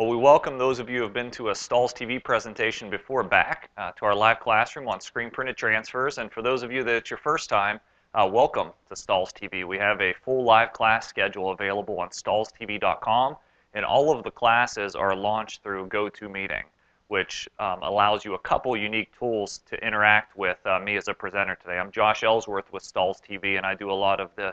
Well, we welcome those of you who have been to a Stahls TV presentation before back to our live classroom on screen printed transfers. And for those of you that it's your first time, welcome to Stahls TV. We have a full live class schedule available on stahlstv.com, and all of the classes are launched through GoToMeeting, which allows you a couple unique tools to interact with me as a presenter today. I'm Josh Ellsworth with Stahls TV, and I do a lot of the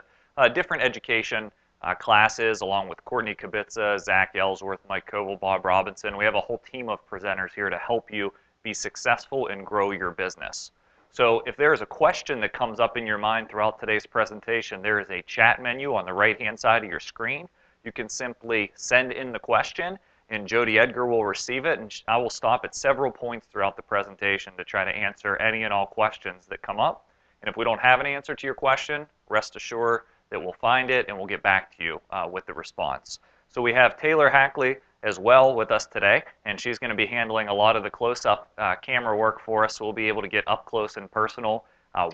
different education classes along with Courtney Kibitza, Zach Ellsworth, Mike Koval, Bob Robinson. We have a whole team of presenters here to help you be successful and grow your business. So if there is a question that comes up in your mind throughout today's presentation, there is a chat menu on the right-hand side of your screen. You can simply send in the question, and Jody Edgar will receive it, and I will stop at several points throughout the presentation to try to answer any and all questions that come up. And if we don't have an answer to your question, rest assured that we'll find it and we'll get back to you with the response. So we have Taylor Hackley as well with us today, and she's going to be handling a lot of the close-up camera work for us, so we'll be able to get up close and personal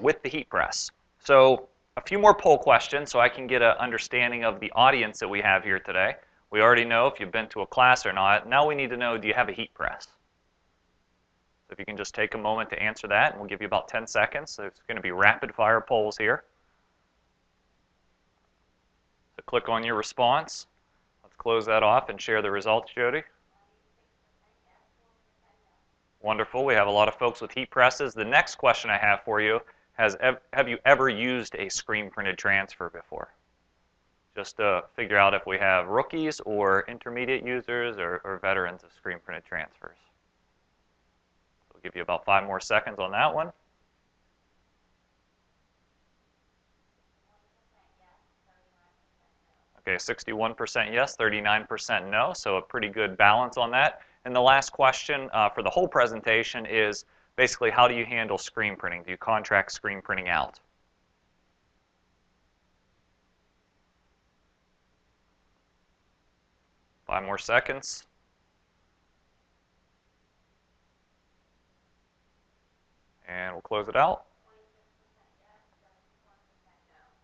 with the heat press. So a few more poll questions so I can get an understanding of the audience that we have here today. We already know if you've been to a class or not. Now we need to know, do you have a heat press? So if you can just take a moment to answer that, and we'll give you about 10 seconds. So it's going to be rapid-fire polls here. So click on your response. Let's close that off and share the results, Jody. Wonderful. We have a lot of folks with heat presses. The next question I have for you is, have you ever used a screen printed transfer before? Just to figure out if we have rookies or intermediate users or veterans of screen printed transfers. We'll give you about 5 more seconds on that one. Okay, 61% yes, 39% no, so a pretty good balance on that. And the last question for the whole presentation is basically, how do you handle screen printing? Do you contract screen printing out? Five more seconds. And we'll close it out.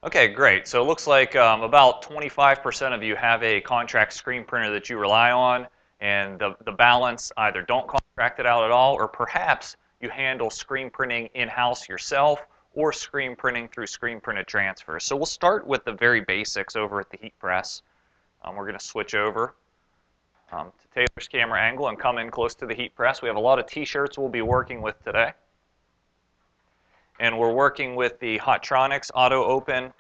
Okay, great. So it looks like about 25% of you have a contract screen printer that you rely on, and the balance either don't contract it out at all, or perhaps you handle screen printing in-house yourself or screen printing through screen printed transfers. So we'll start with the very basics over at the heat press. We're going to switch over to Taylor's camera angle and come in close to the heat press. We have a lot of t-shirts we'll be working with today. And we're working with the Hotronix Auto Open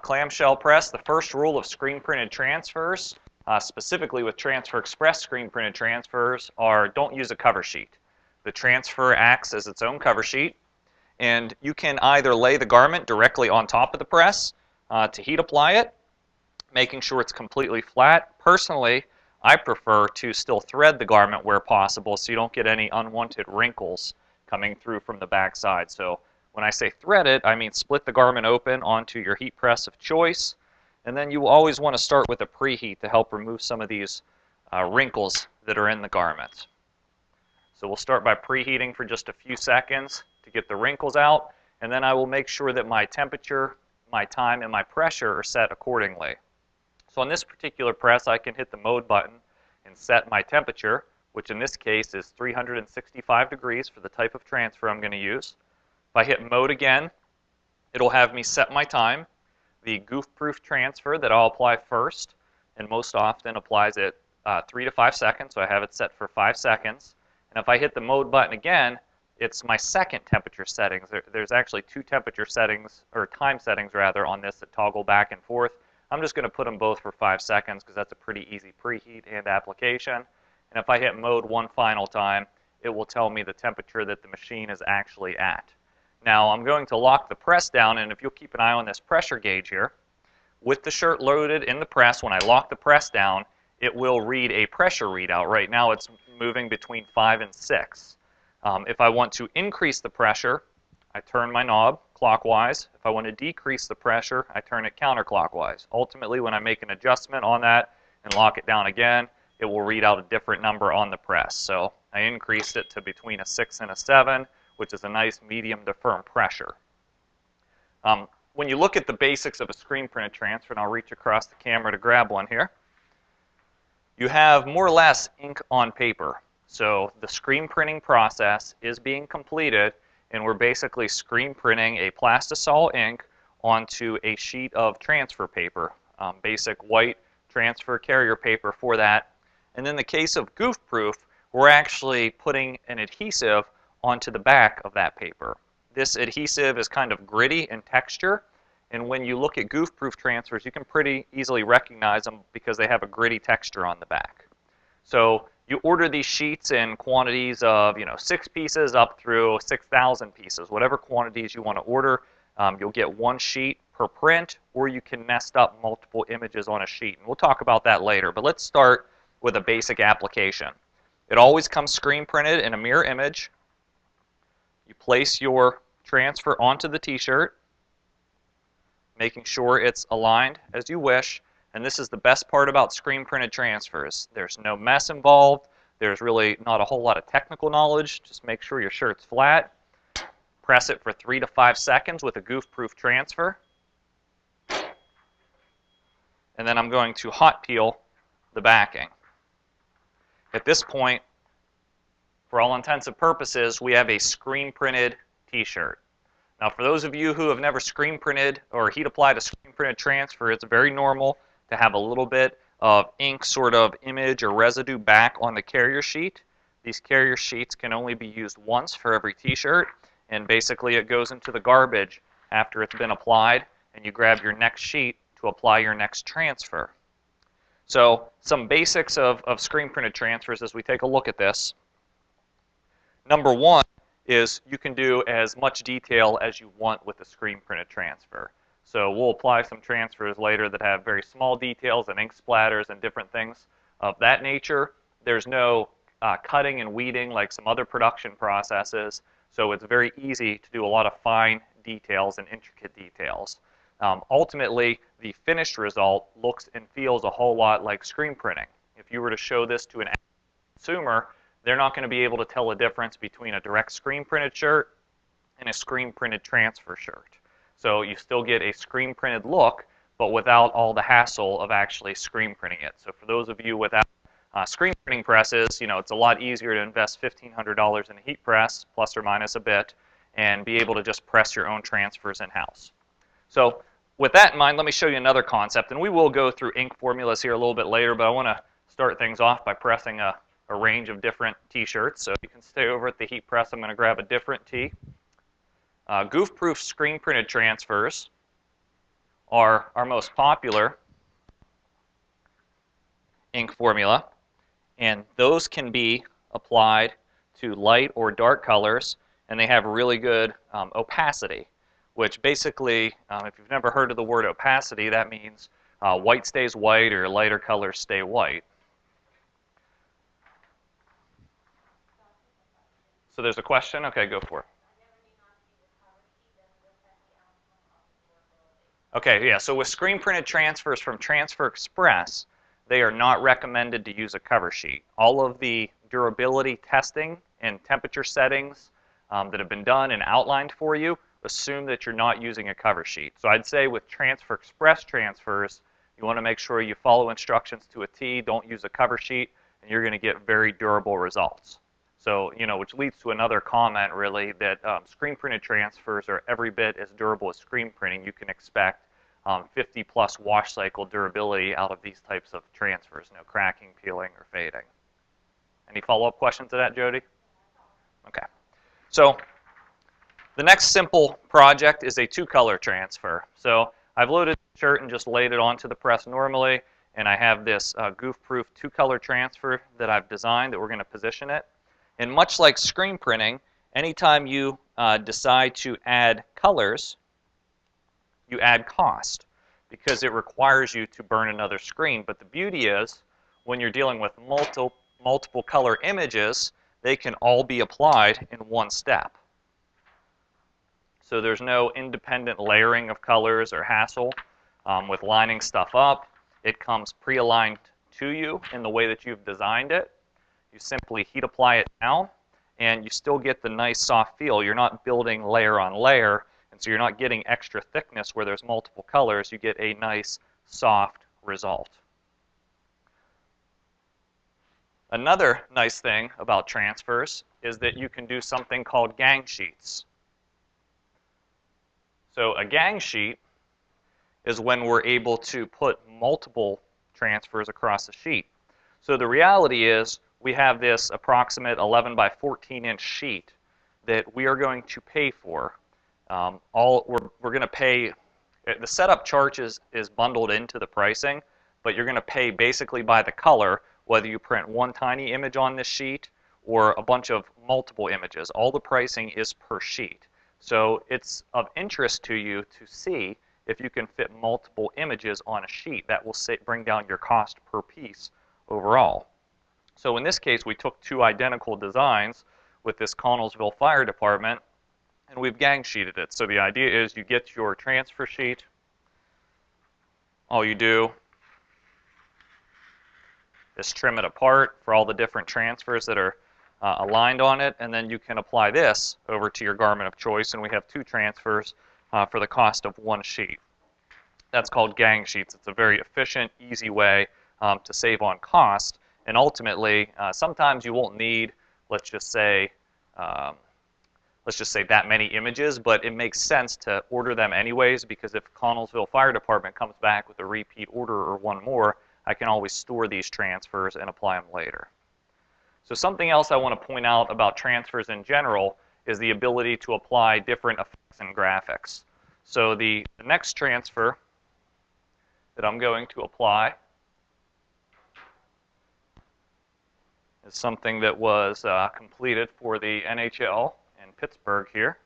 clamshell press. The first rule of screen printed transfers, specifically with Transfer Express screen printed transfers, are don't use a cover sheet. The transfer acts as its own cover sheet, and you can either lay the garment directly on top of the press to heat apply it, making sure it's completely flat. Personally, I prefer to still thread the garment where possible so you don't get any unwanted wrinkles coming through from the back side. So when I say thread it, I mean split the garment open onto your heat press of choice, and then you always want to start with a preheat to help remove some of these wrinkles that are in the garment. So we'll start by preheating for just a few seconds to get the wrinkles out, and then I will make sure that my temperature, my time, and my pressure are set accordingly. So on this particular press, I can hit the mode button and set my temperature, which in this case is 365 degrees for the type of transfer I'm going to use. If I hit mode again, it'll have me set my time. The goof-proof transfer that I'll apply first, and most often applies it 3 to 5 seconds, so I have it set for 5 seconds. And if I hit the mode button again, it's my second temperature settings. There's actually 2 temperature settings, or time settings rather, on this that toggle back and forth. I'm just going to put them both for 5 seconds because that's a pretty easy preheat and application. And if I hit mode one final time, it will tell me the temperature that the machine is actually at. Now I'm going to lock the press down, and if you'll keep an eye on this pressure gauge here, with the shirt loaded in the press, when I lock the press down, it will read a pressure readout. Right now it's moving between 5 and 6. If I want to increase the pressure, I turn my knob clockwise. If I want to decrease the pressure, I turn it counterclockwise. Ultimately, when I make an adjustment on that and lock it down again, it will read out a different number on the press. So I increased it to between a 6 and a 7, which is a nice medium to firm pressure. When you look at the basics of a screen printed transfer, and I'll reach across the camera to grab one here, you have more or less ink on paper. So the screen printing process is being completed, and we're basically screen printing a plastisol ink onto a sheet of transfer paper, basic white transfer carrier paper for that. And in the case of goof proof, we're actually putting an adhesive onto the back of that paper. This adhesive is kind of gritty in texture, and when you look at goof proof transfers, you can pretty easily recognize them because they have a gritty texture on the back. So you order these sheets in quantities of 6 pieces up through 6,000 pieces, whatever quantities you want to order. You'll get one sheet per print, or you can nest up multiple images on a sheet. And we'll talk about that later, but let's start with a basic application. It always comes screen printed in a mirror image. You place your transfer onto the t-shirt, making sure it's aligned as you wish. And this is the best part about screen printed transfers. There's no mess involved. There's really not a whole lot of technical knowledge. Just make sure your shirt's flat. Press it for 3 to 5 seconds with a goof proof transfer. And then I'm going to hot peel the backing. At this point, for all intents and purposes, we have a screen printed t-shirt. Now, for those of you who have never screen printed or heat applied a screen printed transfer, it's very normal to have a little bit of ink sort of image or residue back on the carrier sheet. These carrier sheets can only be used once for every t-shirt, and basically it goes into the garbage after it's been applied, and you grab your next sheet to apply your next transfer. So some basics of screen printed transfers as we take a look at this. Number one is you can do as much detail as you want with the screen printed transfer. So we'll apply some transfers later that have very small details and ink splatters and different things of that nature. There's no cutting and weeding like some other production processes, so it's very easy to do a lot of fine details and intricate details. Ultimately, the finished result looks and feels a whole lot like screen printing. If you were to show this to an consumer, they're not going to be able to tell the difference between a direct screen printed shirt and a screen printed transfer shirt. So you still get a screen printed look, but without all the hassle of actually screen printing it. So for those of you without screen printing presses, it's a lot easier to invest $1,500 in a heat press, plus or minus a bit, and be able to just press your own transfers in-house. So with that in mind, let me show you another concept, and we will go through ink formulas here a little bit later, but I want to start things off by pressing a range of different t-shirts. So you can stay over at the heat press. I'm going to grab a different tee. Goof-proof screen printed transfers are our most popular ink formula, and those can be applied to light or dark colors, and they have really good opacity, which basically, if you've never heard of the word opacity, that means white stays white or lighter colors stay white. So there's a question? Okay, go for it. Okay, yeah, so with screen printed transfers from Transfer Express, they are not recommended to use a cover sheet. All of the durability testing and temperature settings that have been done and outlined for you assume that you're not using a cover sheet. So I'd say with Transfer Express transfers, you want to make sure you follow instructions to a T, don't use a cover sheet, and you're going to get very durable results. So, which leads to another comment, really, that screen printed transfers are every bit as durable as screen printing. You can expect 50-plus wash cycle durability out of these types of transfers, no cracking, peeling, or fading. Any follow-up questions to that, Jody? Okay. So the next simple project is a two-color transfer. So I've loaded the shirt and just laid it onto the press normally, and I have this goof-proof two-color transfer that I've designed that we're going to position it. And much like screen printing, anytime you decide to add colors, you add cost because it requires you to burn another screen. But the beauty is, when you're dealing with multiple color images, they can all be applied in one step. So there's no independent layering of colors or hassle with lining stuff up. It comes pre-aligned to you in the way that you've designed it. You simply heat apply it down, and you still get the nice soft feel. You're not building layer on layer, and so you're not getting extra thickness where there's multiple colors. You get a nice, soft result. Another nice thing about transfers is that you can do something called gang sheets. So a gang sheet is when we're able to put multiple transfers across a sheet. So the reality is we have this approximate 11 by 14 inch sheet that we are going to pay for. We're going to pay, the setup charge is bundled into the pricing, but you're going to pay basically by the color, whether you print one tiny image on this sheet or a bunch of multiple images. All the pricing is per sheet. So it's of interest to you to see if you can fit multiple images on a sheet. That will bring down your cost per piece overall. So in this case, we took two identical designs with this Connellsville Fire Department, and we've gang sheeted it. So the idea is you get your transfer sheet. All you do is trim it apart for all the different transfers that are aligned on it, and then you can apply this over to your garment of choice, and we have two transfers for the cost of one sheet. That's called gang sheets. It's a very efficient, easy way to save on cost, and ultimately, sometimes you won't need, let's just say that many images, but it makes sense to order them anyways, because if Connellsville Fire Department comes back with a repeat order or one more, I can always store these transfers and apply them later. So something else I want to point out about transfers in general is the ability to apply different effects and graphics. So the next transfer that I'm going to apply is something that was completed for the NHL in Pittsburgh here.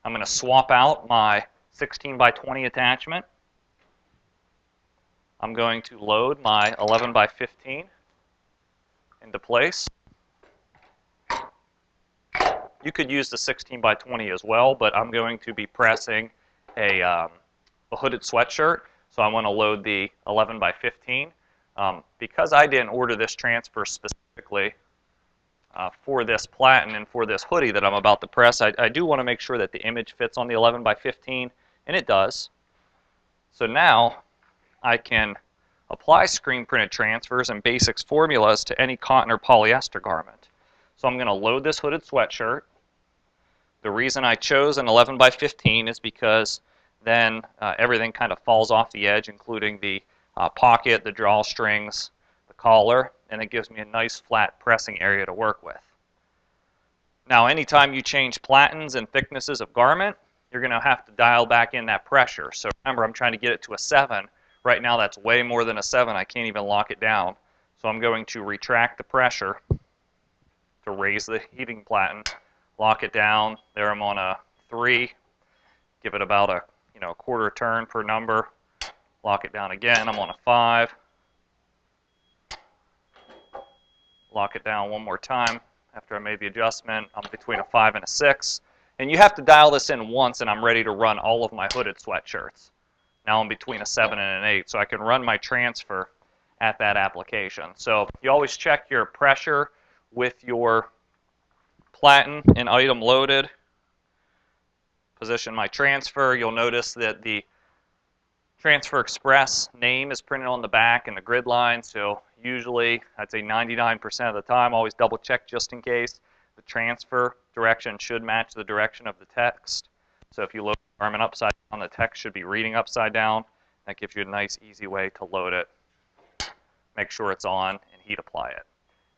I'm going to swap out my 16 by 20 attachment. I'm going to load my 11 by 15 into place. You could use the 16 by 20 as well, but I'm going to be pressing a hooded sweatshirt, so I want to load the 11 by 15. Because I didn't order this transfer specifically for this platen and for this hoodie that I'm about to press, I do want to make sure that the image fits on the 11 by 15, and it does. So now I can apply screen printed transfers and basics formulas to any cotton or polyester garment. So I'm going to load this hooded sweatshirt. The reason I chose an 11 by 15 is because then everything kind of falls off the edge, including the pocket, the drawstrings, the collar, and it gives me a nice flat pressing area to work with. Now anytime you change platens and thicknesses of garment, you're going to have to dial back in that pressure. So remember, I'm trying to get it to a 7. Right now that's way more than a 7. I can't even lock it down. So I'm going to retract the pressure to raise the heating platen, lock it down. There I'm on a 3. Give it about a quarter turn per number. Lock it down again. I'm on a 5. Lock it down one more time after I made the adjustment. I'm between a 5 and a 6. And you have to dial this in once, and I'm ready to run all of my hooded sweatshirts. Now I'm between a 7 and an 8, so I can run my transfer at that application. So you always check your pressure with your platen and item loaded. Position my transfer. You'll notice that the Transfer Express name is printed on the back and the grid line, so usually, I'd say 99% of the time, always double check just in case. The transfer direction should match the direction of the text. So if you load the garment upside down, the text should be reading upside down. That gives you a nice, easy way to load it. Make sure it's on and heat apply it.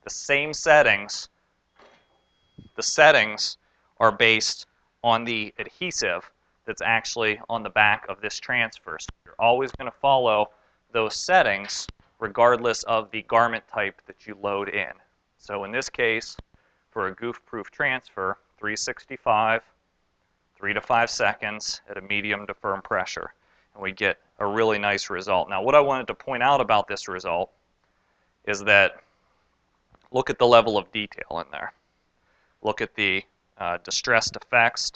The same settings, are based on the adhesive that's actually on the back of this transfer. So you're always going to follow those settings regardless of the garment type that you load in. So in this case, for a goof-proof transfer, 365, 3 to 5 seconds at a medium to firm pressure. And we get a really nice result. Now what I wanted to point out about this result is that look at the level of detail in there. Look at the distressed effects.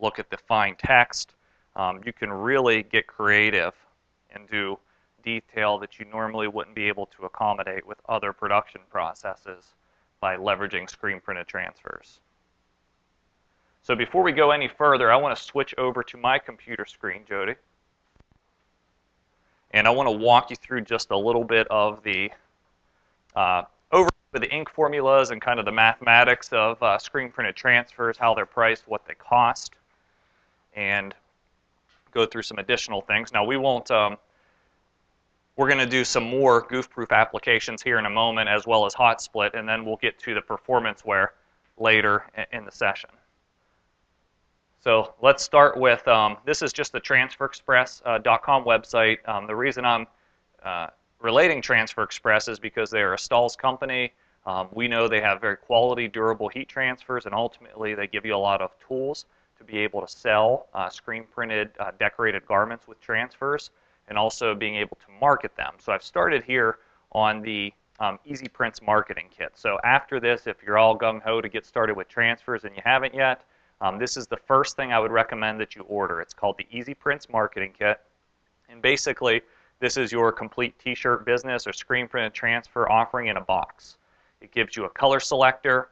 Look at the fine text. You can really get creative and do detail that you normally wouldn't be able to accommodate with other production processes by leveraging screen printed transfers. So before we go any further, I want to switch over to my computer screen, Jody. And I want to walk you through just a little bit of the over the ink formulas and kind of the mathematics of screen printed transfers, how they're priced, what they cost, and go through some additional things. Now we won't, we're going to do some more goof-proof applications here in a moment, as well as hot split, and then we'll get to the performance wear later in the session. So let's start with, this is just the TransferExpress.com website. The reason I'm relating Transfer Express is because they're a Stahls company. We know they have very quality, durable heat transfers, and ultimately they give you a lot of tools to be able to sell screen-printed, decorated garments with transfers, and also being able to market them. So I've started here on the Easy Prints marketing kit. So after this, if you're all gung-ho to get started with transfers and you haven't yet, this is the first thing I would recommend that you order. It's called the Easy Prints marketing kit. And basically, this is your complete t-shirt business or screen printed transfer offering in a box. It gives you a color selector,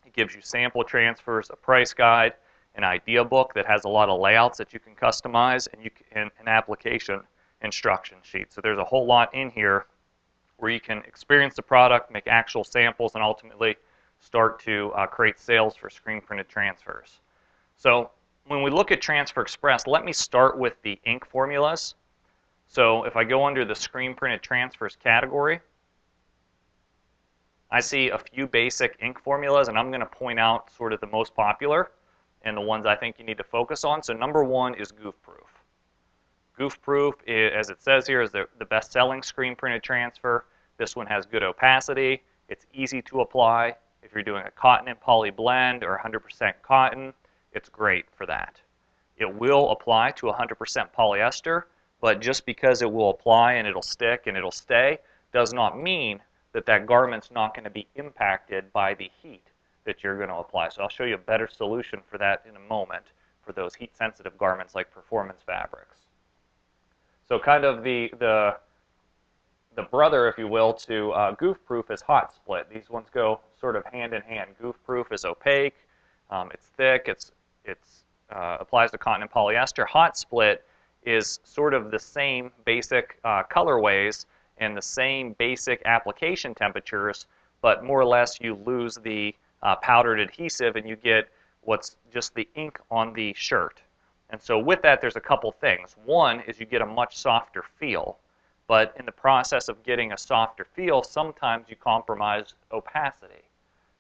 it gives you sample transfers, a price guide, an idea book that has a lot of layouts that you can customize, and an application instruction sheet. So there's a whole lot in here where you can experience the product, make actual samples, and ultimately start to create sales for screen printed transfers. So when we look at Transfer Express, let me start with the ink formulas. So if I go under the screen printed transfers category, I see a few basic ink formulas, and I'm going to point out sort of the most popular and the ones I think you need to focus on. So number one is Goof Proof. Goof Proof, as it says here, is the best-selling screen printed transfer. This one has good opacity. It's easy to apply. If you're doing a cotton and poly blend or 100% cotton, it's great for that. It will apply to 100% polyester, but just because it will apply and it'll stick and it'll stay does not mean that that garment's not going to be impacted by the heat that you're going to apply. So I'll show you a better solution for that in a moment for those heat-sensitive garments like performance fabrics. So kind of the brother, if you will, to Goof Proof is Hot Split. These ones go sort of hand in hand. Goof Proof is opaque, it's thick, it's applies to cotton and polyester. Hot Split is sort of the same basic colorways and the same basic application temperatures, but more or less you lose the powdered adhesive and you get what's just the ink on the shirt. And so with that, there's a couple things. One is you get a much softer feel, but in the process of getting a softer feel, sometimes you compromise opacity.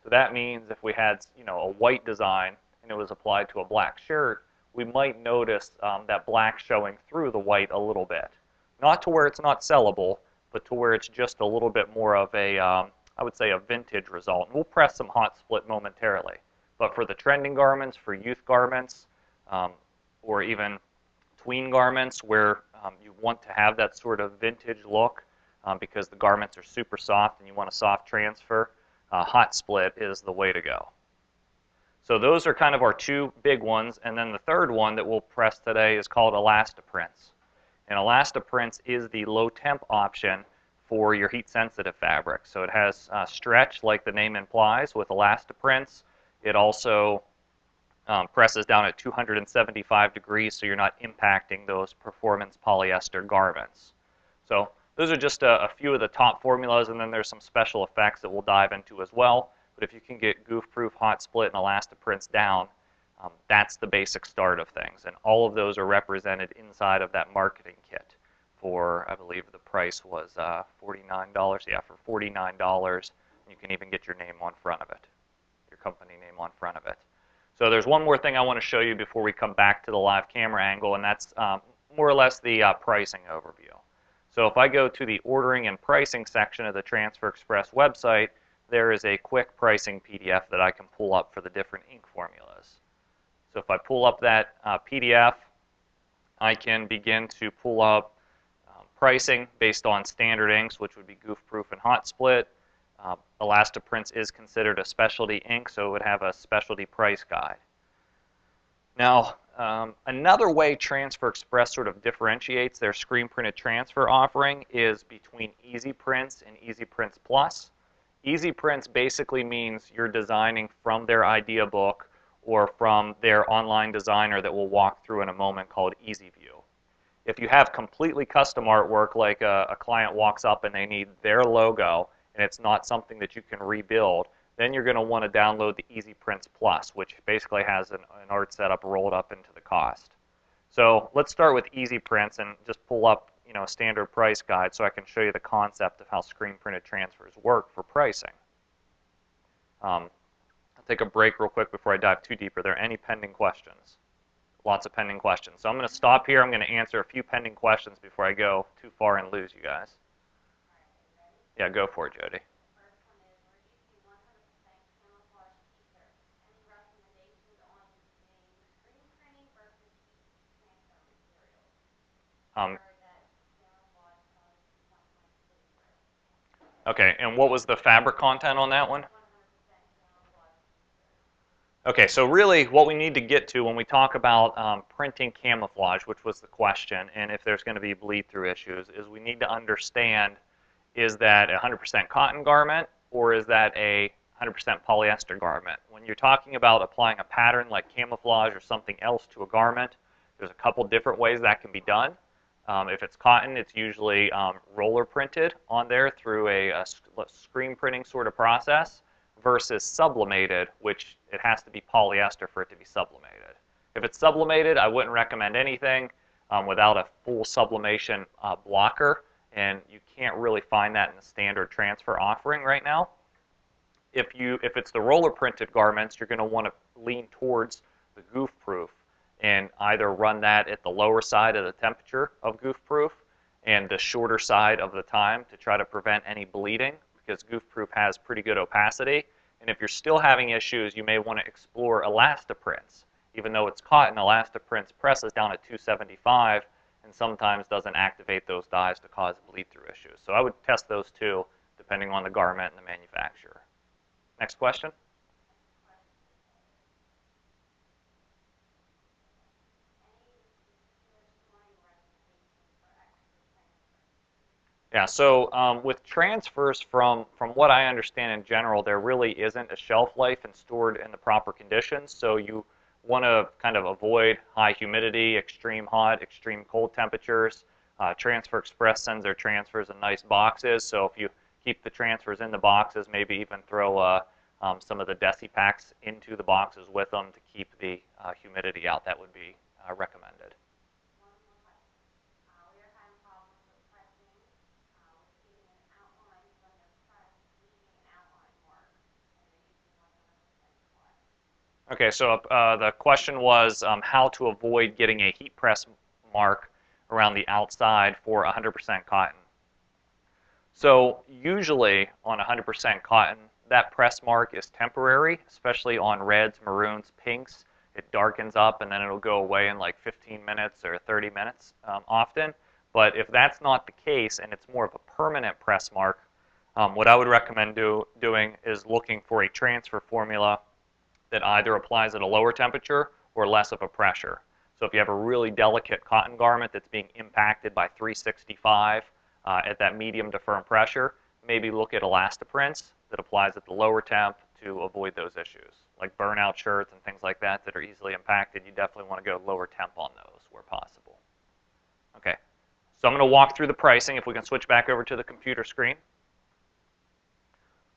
So that means if we had, a white design and it was applied to a black shirt, we might notice that black showing through the white a little bit. Not to where it's not sellable, but to where it's just a little bit more of a, I would say, a vintage result. And we'll press some Hot Split momentarily. But for the trending garments, for youth garments, or even tween garments where you want to have that sort of vintage look because the garments are super soft and you want a soft transfer, Hot Split is the way to go. So those are kind of our two big ones, and then the third one that we'll press today is called Elastiprints. And Elastiprints is the low temp option for your heat sensitive fabric. So it has stretch like the name implies with Elastiprints. It also presses down at 275 degrees so you're not impacting those performance polyester garments. So those are just a few of the top formulas, and then there's some special effects that we'll dive into as well. But if you can get Goof Proof, Hot Split, and Elastiprints down, that's the basic start of things. And all of those are represented inside of that marketing kit for, I believe the price was $49. Yeah, for $49, you can even get your name on front of it, your company name on front of it. So there's one more thing I want to show you before we come back to the live camera angle, and that's more or less the pricing overview. So if I go to the ordering and pricing section of the Transfer Express website, there is a quick pricing PDF that I can pull up for the different ink formulas. So if I pull up that PDF, I can begin to pull up pricing based on standard inks, which would be Goof Proof and Hot Split. Elastiprints is considered a specialty ink, so it would have a specialty price guide. Now, another way Transfer Express sort of differentiates their screen printed transfer offering is between Easy Prints and Easy Prints Plus. Easy Prints basically means you're designing from their idea book or from their online designer that we'll walk through in a moment called Easy View. If you have completely custom artwork, like a client walks up and they need their logo and it's not something that you can rebuild, then you're going to want to download the Easy Prints Plus, which basically has an art setup rolled up into the cost. So let's start with Easy Prints and just pull up a standard price guide so I can show you the concept of how screen printed transfers work for pricing. I'll take a break real quick before I dive too deep. Are there any pending questions? Lots of pending questions. So I'm going to stop here. I'm going to answer a few pending questions before I go too far and lose you guys. Yeah, go for it, Jody. Okay, and what was the fabric content on that one? Okay, so really what we need to get to when we talk about printing camouflage, which was the question, and if there's going to be bleed-through issues, is we need to understand, is that a 100% cotton garment or is that a 100% polyester garment? When you're talking about applying a pattern like camouflage or something else to a garment, there's a couple different ways that can be done. If it's cotton, it's usually roller printed on there through a screen printing sort of process, versus sublimated, which it has to be polyester for it to be sublimated. If it's sublimated, I wouldn't recommend anything without a full sublimation blocker, and you can't really find that in the standard transfer offering right now. If it's the roller printed garments, you're going to want to lean towards the goof proof and either run that at the lower side of the temperature of goof proof and the shorter side of the time to try to prevent any bleeding, because goof proof has pretty good opacity. And if you're still having issues, you may want to explore Elastiprints. Even though it's cotton, Elastiprints presses down at 275 and sometimes doesn't activate those dyes to cause bleed-through issues. So I would test those two depending on the garment and the manufacturer. Next question. Yeah, so with transfers, from what I understand in general, there really isn't a shelf life and stored in the proper conditions. So you want to kind of avoid high humidity, extreme hot, extreme cold temperatures. Transfer Express sends their transfers in nice boxes. So if you keep the transfers in the boxes, maybe even throw some of the Desi packs into the boxes with them to keep the humidity out, that would be recommended. Okay, so the question was how to avoid getting a heat press mark around the outside for 100% cotton. So usually on 100% cotton, that press mark is temporary, especially on reds, maroons, pinks. It darkens up and then it'll go away in like 15 minutes or 30 minutes often. But if that's not the case and it's more of a permanent press mark, what I would recommend doing is looking for a transfer formula that either applies at a lower temperature or less of a pressure. So if you have a really delicate cotton garment that's being impacted by 365 at that medium to firm pressure, maybe look at Elastiprints that applies at the lower temp to avoid those issues. Like burnout shirts and things like that that are easily impacted, you definitely want to go lower temp on those where possible. Okay, so I'm going to walk through the pricing. If we can switch back over to the computer screen.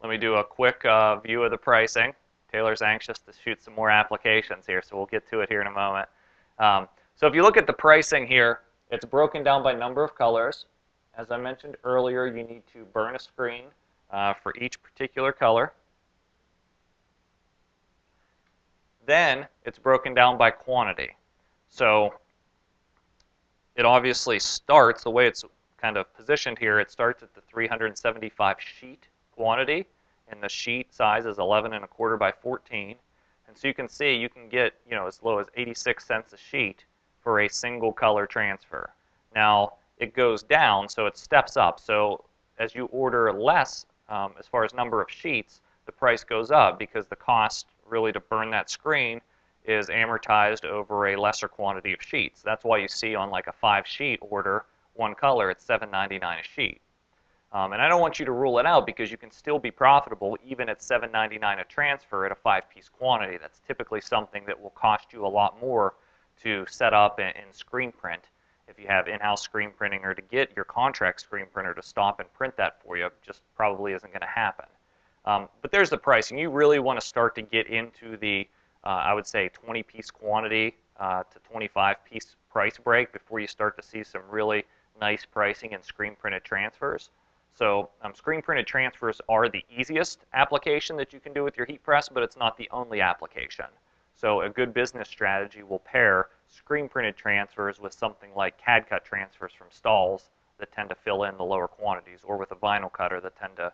Let me do a quick view of the pricing. Taylor's anxious to shoot some more applications here, so we'll get to it here in a moment. So if you look at the pricing here, it's broken down by number of colors. As I mentioned earlier, you need to burn a screen for each particular color. Then it's broken down by quantity. So it obviously starts, the way it's kind of positioned here, it starts at the 375 sheet quantity, and the sheet size is 11 1/4 by 14. And so you can see you can get as low as 86 cents a sheet for a single color transfer. Now it goes down, so it steps up. So as you order less, as far as number of sheets, the price goes up because the cost really to burn that screen is amortized over a lesser quantity of sheets. That's why you see on like a 5-sheet order, one color, it's $7.99 a sheet. And I don't want you to rule it out because you can still be profitable even at $7.99 a transfer at a 5-piece quantity. That's typically something that will cost you a lot more to set up and screen print. if you have in-house screen printing, or to get your contract screen printer to stop and print that for you, just probably isn't going to happen. But there's the pricing. You really want to start to get into the, I would say, 20-piece quantity to 25-piece price break before you start to see some really nice pricing in screen printed transfers. So screen printed transfers are the easiest application that you can do with your heat press, but it's not the only application. So a good business strategy will pair screen printed transfers with something like CAD cut transfers from Stahls that tend to fill in the lower quantities, or with a vinyl cutter that tend to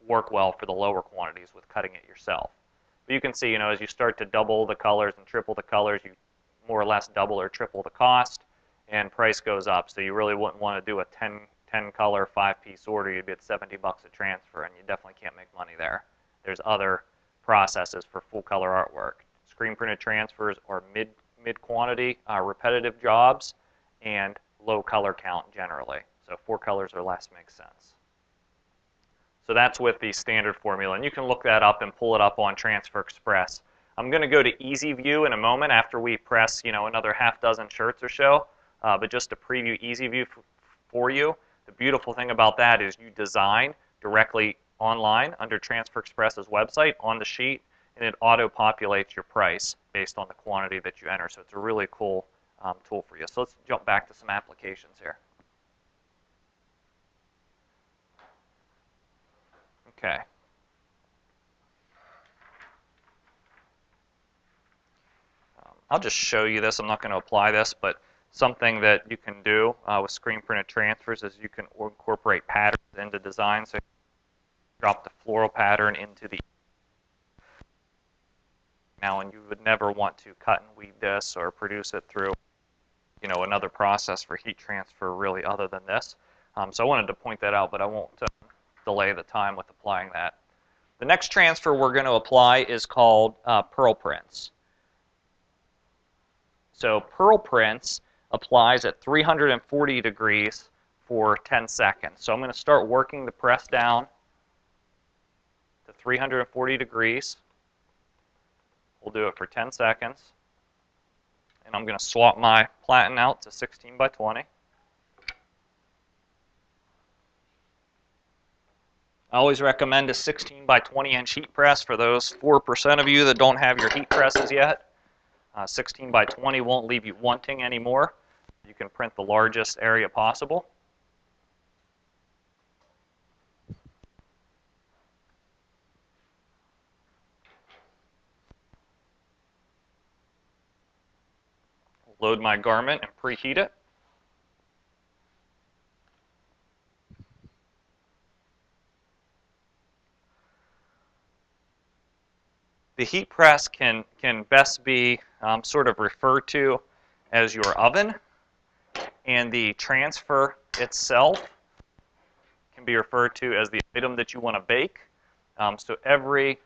work well for the lower quantities with cutting it yourself. But you can see, as you start to double the colors and triple the colors, you more or less double or triple the cost, and price goes up. So you really wouldn't want to do a 10 color 5-piece order. You'd be at $70 a transfer, and you definitely can't make money there. There's other processes for full color artwork. Screen printed transfers are mid quantity repetitive jobs and low color count generally. So 4 colors or less makes sense. So that's with the standard formula, and you can look that up and pull it up on Transfer Express. I'm going to go to Easy View in a moment after we press, another half dozen shirts or so. But just to preview Easy View for you, the beautiful thing about that is you design directly online under Transfer Express's website on the sheet, and it auto-populates your price based on the quantity that you enter. So it's a really cool tool for you. So let's jump back to some applications here. Okay. I'll just show you this. I'm not going to apply this, but something that you can do with screen printed transfers is you can incorporate patterns into design. So drop the floral pattern into the now, and you would never want to cut and weave this or produce it through another process for heat transfer really other than this. So I wanted to point that out, but I won't delay the time with applying that. The next transfer we're going to apply is called Pearl Prints. So Pearl Prints applies at 340 degrees for 10 seconds. So I'm going to start working the press down to 340 degrees. We'll do it for 10 seconds. And I'm going to swap my platen out to 16 by 20. I always recommend a 16 by 20 inch heat press for those 4% of you that don't have your heat presses yet. 16 by 20 won't leave you wanting anymore. You can print the largest area possible. Load my garment and preheat it. The heat press can best be sort of referred to as your oven, and the transfer itself can be referred to as the item that you want to bake. So every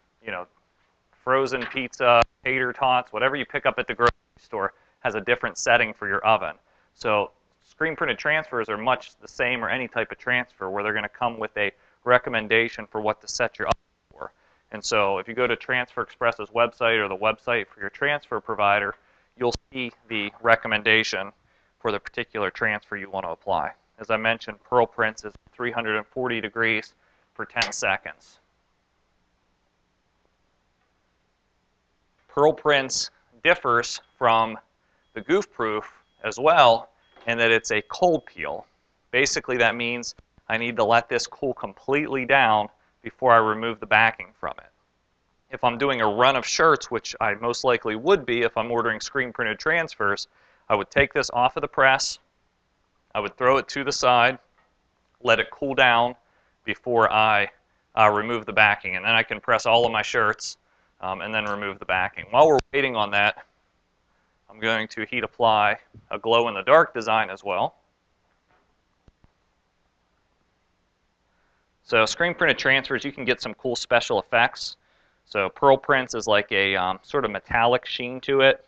frozen pizza, tater tots, whatever you pick up at the grocery store has a different setting for your oven. So screen printed transfers are much the same, or any type of transfer, where they're going to come with a recommendation for what to set your oven for. And so if you go to Transfer Express's website or the website for your transfer provider, you'll see the recommendation for the particular transfer you want to apply. As I mentioned, Pearl Prints is 340 degrees for 10 seconds. Pearl Prints differs from the Goof Proof as well in that it's a cold peel. Basically, that means I need to let this cool completely down before I remove the backing from it. If I'm doing a run of shirts, which I most likely would be if I'm ordering screen printed transfers, I would take this off of the press, I would throw it to the side, let it cool down before I remove the backing, and then I can press all of my shirts and then remove the backing. While we're waiting on that, I'm going to heat apply a glow-in-the-dark design as well. So screen printed transfers, you can get some cool special effects. So Pearl Prints is like a sort of metallic sheen to it.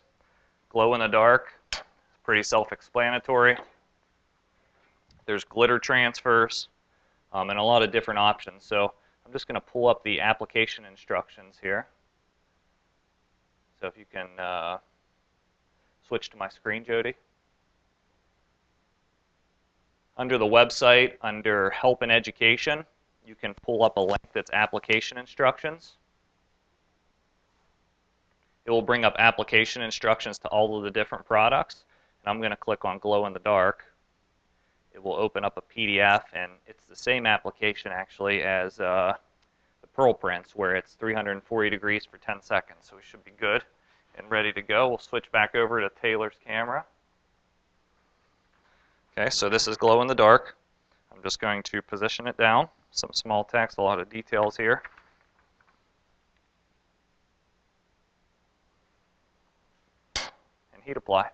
Glow-in-the-dark, pretty self-explanatory. There's glitter transfers and a lot of different options. So I'm just going to pull up the application instructions here. So if you can switch to my screen, Jody. Under the website, under Help and Education, you can pull up a link that's application instructions. It will bring up application instructions to all of the different products. And I'm going to click on glow in the dark. It will open up a PDF, and it's the same application actually as the pearl prints, where it's 340 degrees for 10 seconds. So we should be good and ready to go. We'll switch back over to Taylor's camera. Okay, so this is glow in the dark. I'm just going to position it down. Some small text, a lot of details here. And heat apply.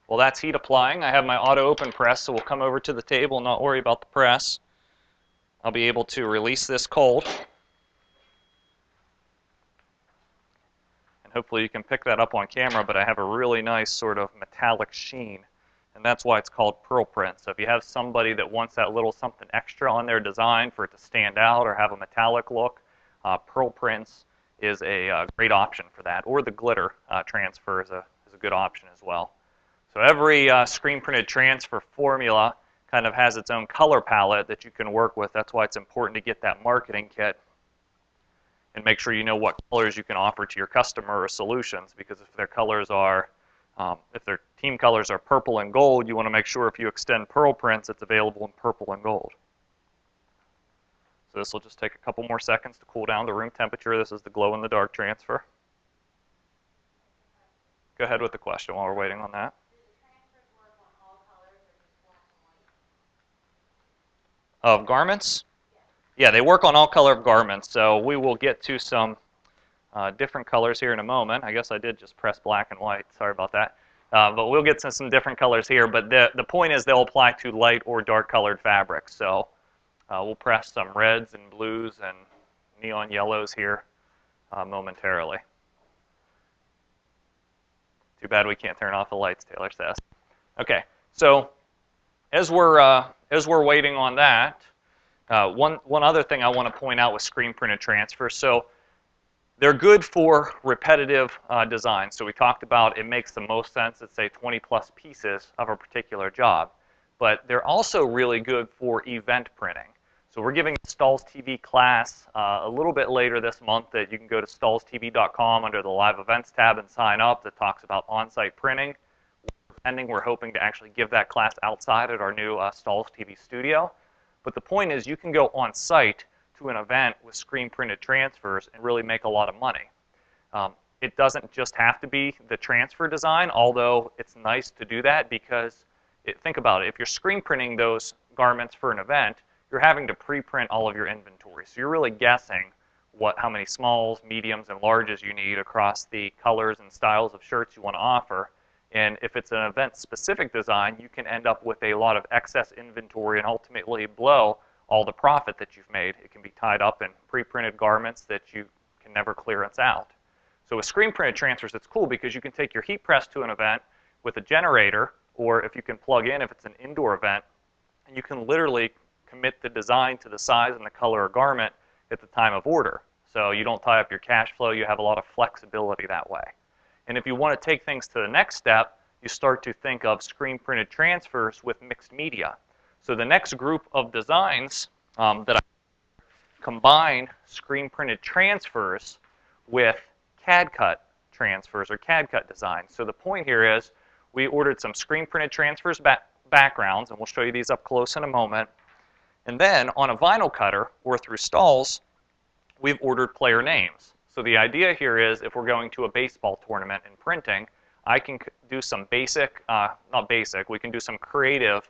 Well, that's heat applying. I have my auto open press, so we'll come over to the table and not worry about the press. I'll be able to release this cold. And hopefully you can pick that up on camera, but I have a really nice sort of metallic sheen. And that's why it's called pearl print. So if you have somebody that wants that little something extra on their design for it to stand out or have a metallic look, pearl prints is a great option for that. Or the glitter transfer is a good option as well. So every screen printed transfer formula kind of has its own color palette that you can work with. That's why it's important to get that marketing kit and make sure you know what colors you can offer to your customer or solutions, because if their colors are if their team colors are purple and gold, you want to make sure if you extend pearl prints, it's available in purple and gold. So this will just take a couple more seconds to cool down to room temperature. This is the glow in the dark transfer. Go ahead with the question while we're waiting on that. Do the transfers work on all colors or just black and white? Of garments? Yeah, they work on all color of garments. So we will get to some different colors here in a moment. I guess I did just press black and white. Sorry about that. But we'll get to some different colors here. But the point is they'll apply to light or dark colored fabrics. So we'll press some reds and blues and neon yellows here momentarily. Too bad we can't turn off the lights, Taylor says. Okay, so as we're waiting on that, one other thing I want to point out with screen printed transfers. So they're good for repetitive design. So we talked about it makes the most sense at, say, 20 plus pieces of a particular job. But they're also really good for event printing. So we're giving a Stahls TV class a little bit later this month that you can go to stahlstv.com under the live events tab and sign up, that talks about on-site printing. We're hoping to actually give that class outside at our new Stahls TV studio. But the point is you can go on site to an event with screen printed transfers and really make a lot of money. It doesn't just have to be the transfer design, although it's nice to do that because think about it. If you're screen printing those garments for an event, you're having to pre-print all of your inventory. So you're really guessing how many smalls, mediums, and larges you need across the colors and styles of shirts you want to offer. And if it's an event-specific design, you can end up with a lot of excess inventory and ultimately blow all the profit that you've made. It can be tied up in pre-printed garments that you can never clearance out. So with screen-printed transfers, it's cool because you can take your heat press to an event with a generator, or if you can plug in if it's an indoor event, and you can literally commit the design to the size and the color of garment at the time of order. So you don't tie up your cash flow. You have a lot of flexibility that way. And if you want to take things to the next step, you start to think of screen-printed transfers with mixed media. So the next group of designs that I combine screen-printed transfers with CAD-cut transfers or CAD-cut designs. So the point here is we ordered some screen-printed transfers backgrounds, and we'll show you these up close in a moment. And then on a vinyl cutter or through Stahls, we've ordered player names. So the idea here is if we're going to a baseball tournament in printing, I can do some we can do some creative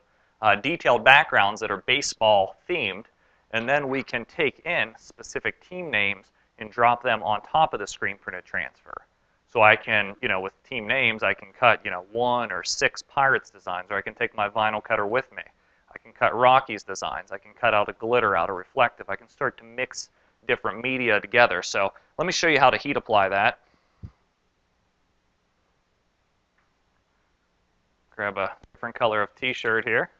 detailed backgrounds that are baseball themed, and then we can take in specific team names and drop them on top of the screen printed transfer. So I can, with team names, I can cut, 1 or 6 Pirates designs, or I can take my vinyl cutter with me. I can cut Rockies designs. I can cut out a glitter, out a reflective. I can start to mix different media together. So let me show you how to heat apply that. Grab a different color of t-shirt here.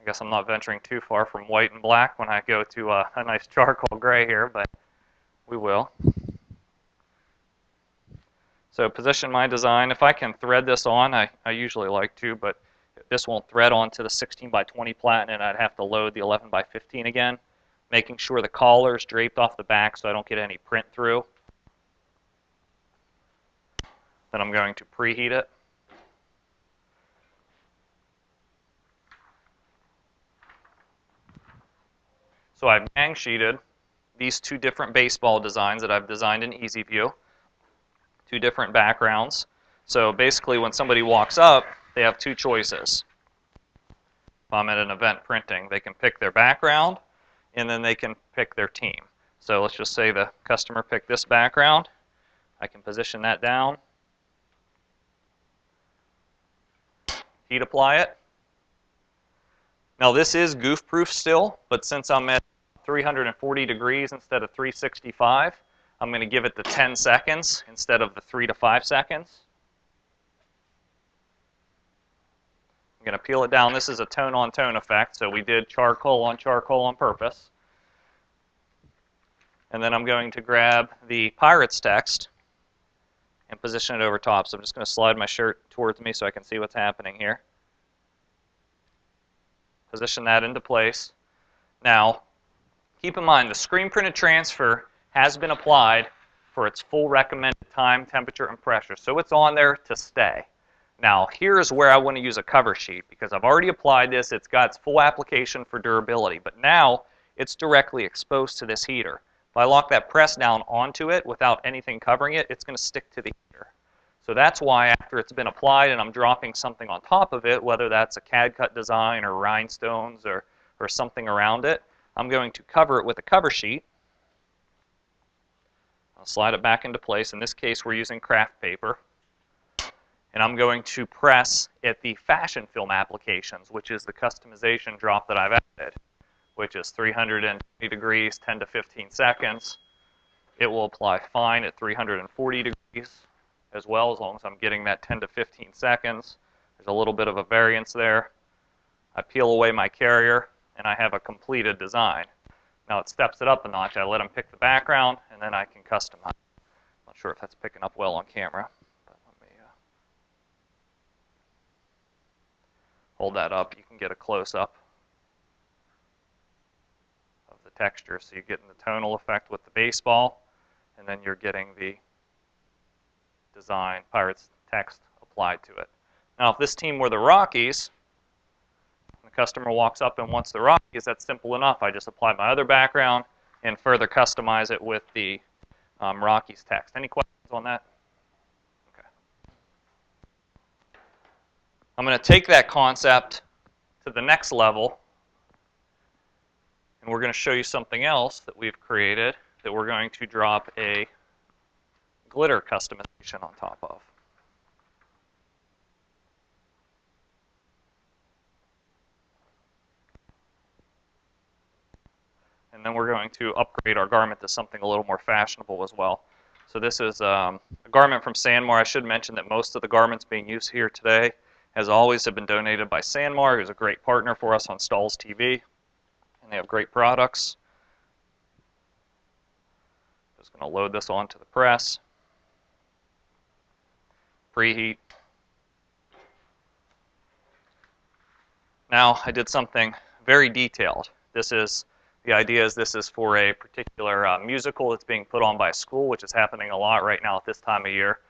I guess I'm not venturing too far from white and black when I go to a nice charcoal gray here, but we will. So position my design. If I can thread this on, I usually like to, but this won't thread onto the 16 by 20 platen, and I'd have to load the 11 by 15 again, making sure the collar is draped off the back so I don't get any print through. Then I'm going to preheat it. So I've bang sheeted these two different baseball designs that I've designed in Easy View, two different backgrounds. So basically when somebody walks up, they have two choices. If I'm at an event printing, they can pick their background and then they can pick their team. So let's just say the customer picked this background. I can position that down, heat apply it. Now this is goof proof still, but since I'm at 340 degrees instead of 365, I'm going to give it the 10 seconds instead of the 3 to 5 seconds. I'm going to peel it down. This is a tone-on-tone effect, so we did charcoal on purpose. And then I'm going to grab the Pirates text and position it over top. So I'm just going to slide my shirt towards me so I can see what's happening here. Position that into place. Now, keep in mind the screen printed transfer has been applied for its full recommended time, temperature, and pressure. So it's on there to stay. Now, here's where I want to use a cover sheet because I've already applied this. It's got its full application for durability. But now, it's directly exposed to this heater. If I lock that press down onto it without anything covering it, it's going to stick to the heater. So that's why after it's been applied and I'm dropping something on top of it, whether that's a CAD cut design or rhinestones or something around it, I'm going to cover it with a cover sheet. I'll slide it back into place. In this case, we're using craft paper. And I'm going to press at the fashion film applications, which is the customization drop that I've added, which is 320 degrees, 10 to 15 seconds. It will apply fine at 340 degrees as well, as long as I'm getting that 10 to 15 seconds. There's a little bit of a variance there. I peel away my carrier, and I have a completed design. Now it steps it up a notch. I let them pick the background, and then I can customize. I'm not sure if that's picking up well on camera. But let me hold that up. You can get a close-up of the texture. So you're getting the tonal effect with the baseball, and then you're getting the design, Pirates text applied to it. Now if this team were the Rockies, the customer walks up and wants the Rockies, that's simple enough. I just apply my other background and further customize it with the Rockies text. Any questions on that? Okay. I'm going to take that concept to the next level, and we're going to show you something else that we've created that we're going to drop a glitter customization on top of. And then we're going to upgrade our garment to something a little more fashionable as well. So this is a garment from Sanmar. I should mention that most of the garments being used here today, as always, have been donated by Sanmar, who's a great partner for us on Stahls TV. And they have great products. Just going to load this onto the press. Preheat. Now I did something very detailed. The idea is this is for a particular musical that's being put on by a school, which is happening a lot right now at this time of year.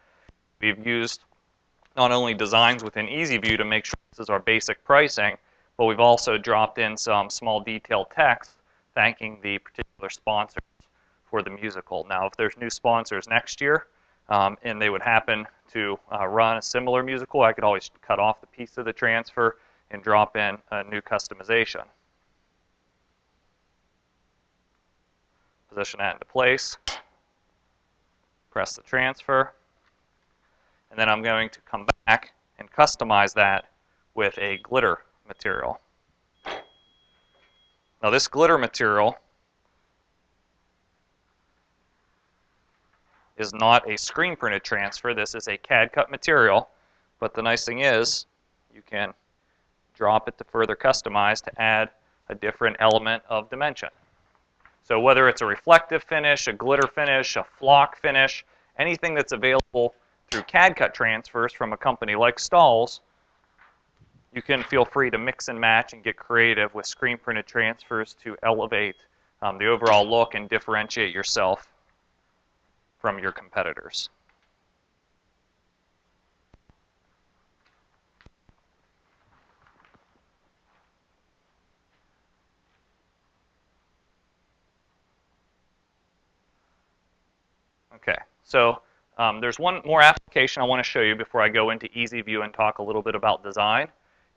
We've used not only designs within Easy View to make sure this is our basic pricing, but we've also dropped in some small detailed text thanking the particular sponsors for the musical. Now, if there's new sponsors next year and they would happen to run a similar musical, I could always cut off the piece of the transfer and drop in a new customization. Position that into place, press the transfer, and then I'm going to come back and customize that with a glitter material. Now this glitter material is not a screen printed transfer. This is a CAD cut material, but the nice thing is you can drop it to further customize to add a different element of dimension. So whether it's a reflective finish, a glitter finish, a flock finish, anything that's available through CAD cut transfers from a company like Stahls, you can feel free to mix and match and get creative with screen printed transfers to elevate the overall look and differentiate yourself from your competitors. Okay, so there's one more application I want to show you before I go into Easy View and talk a little bit about design.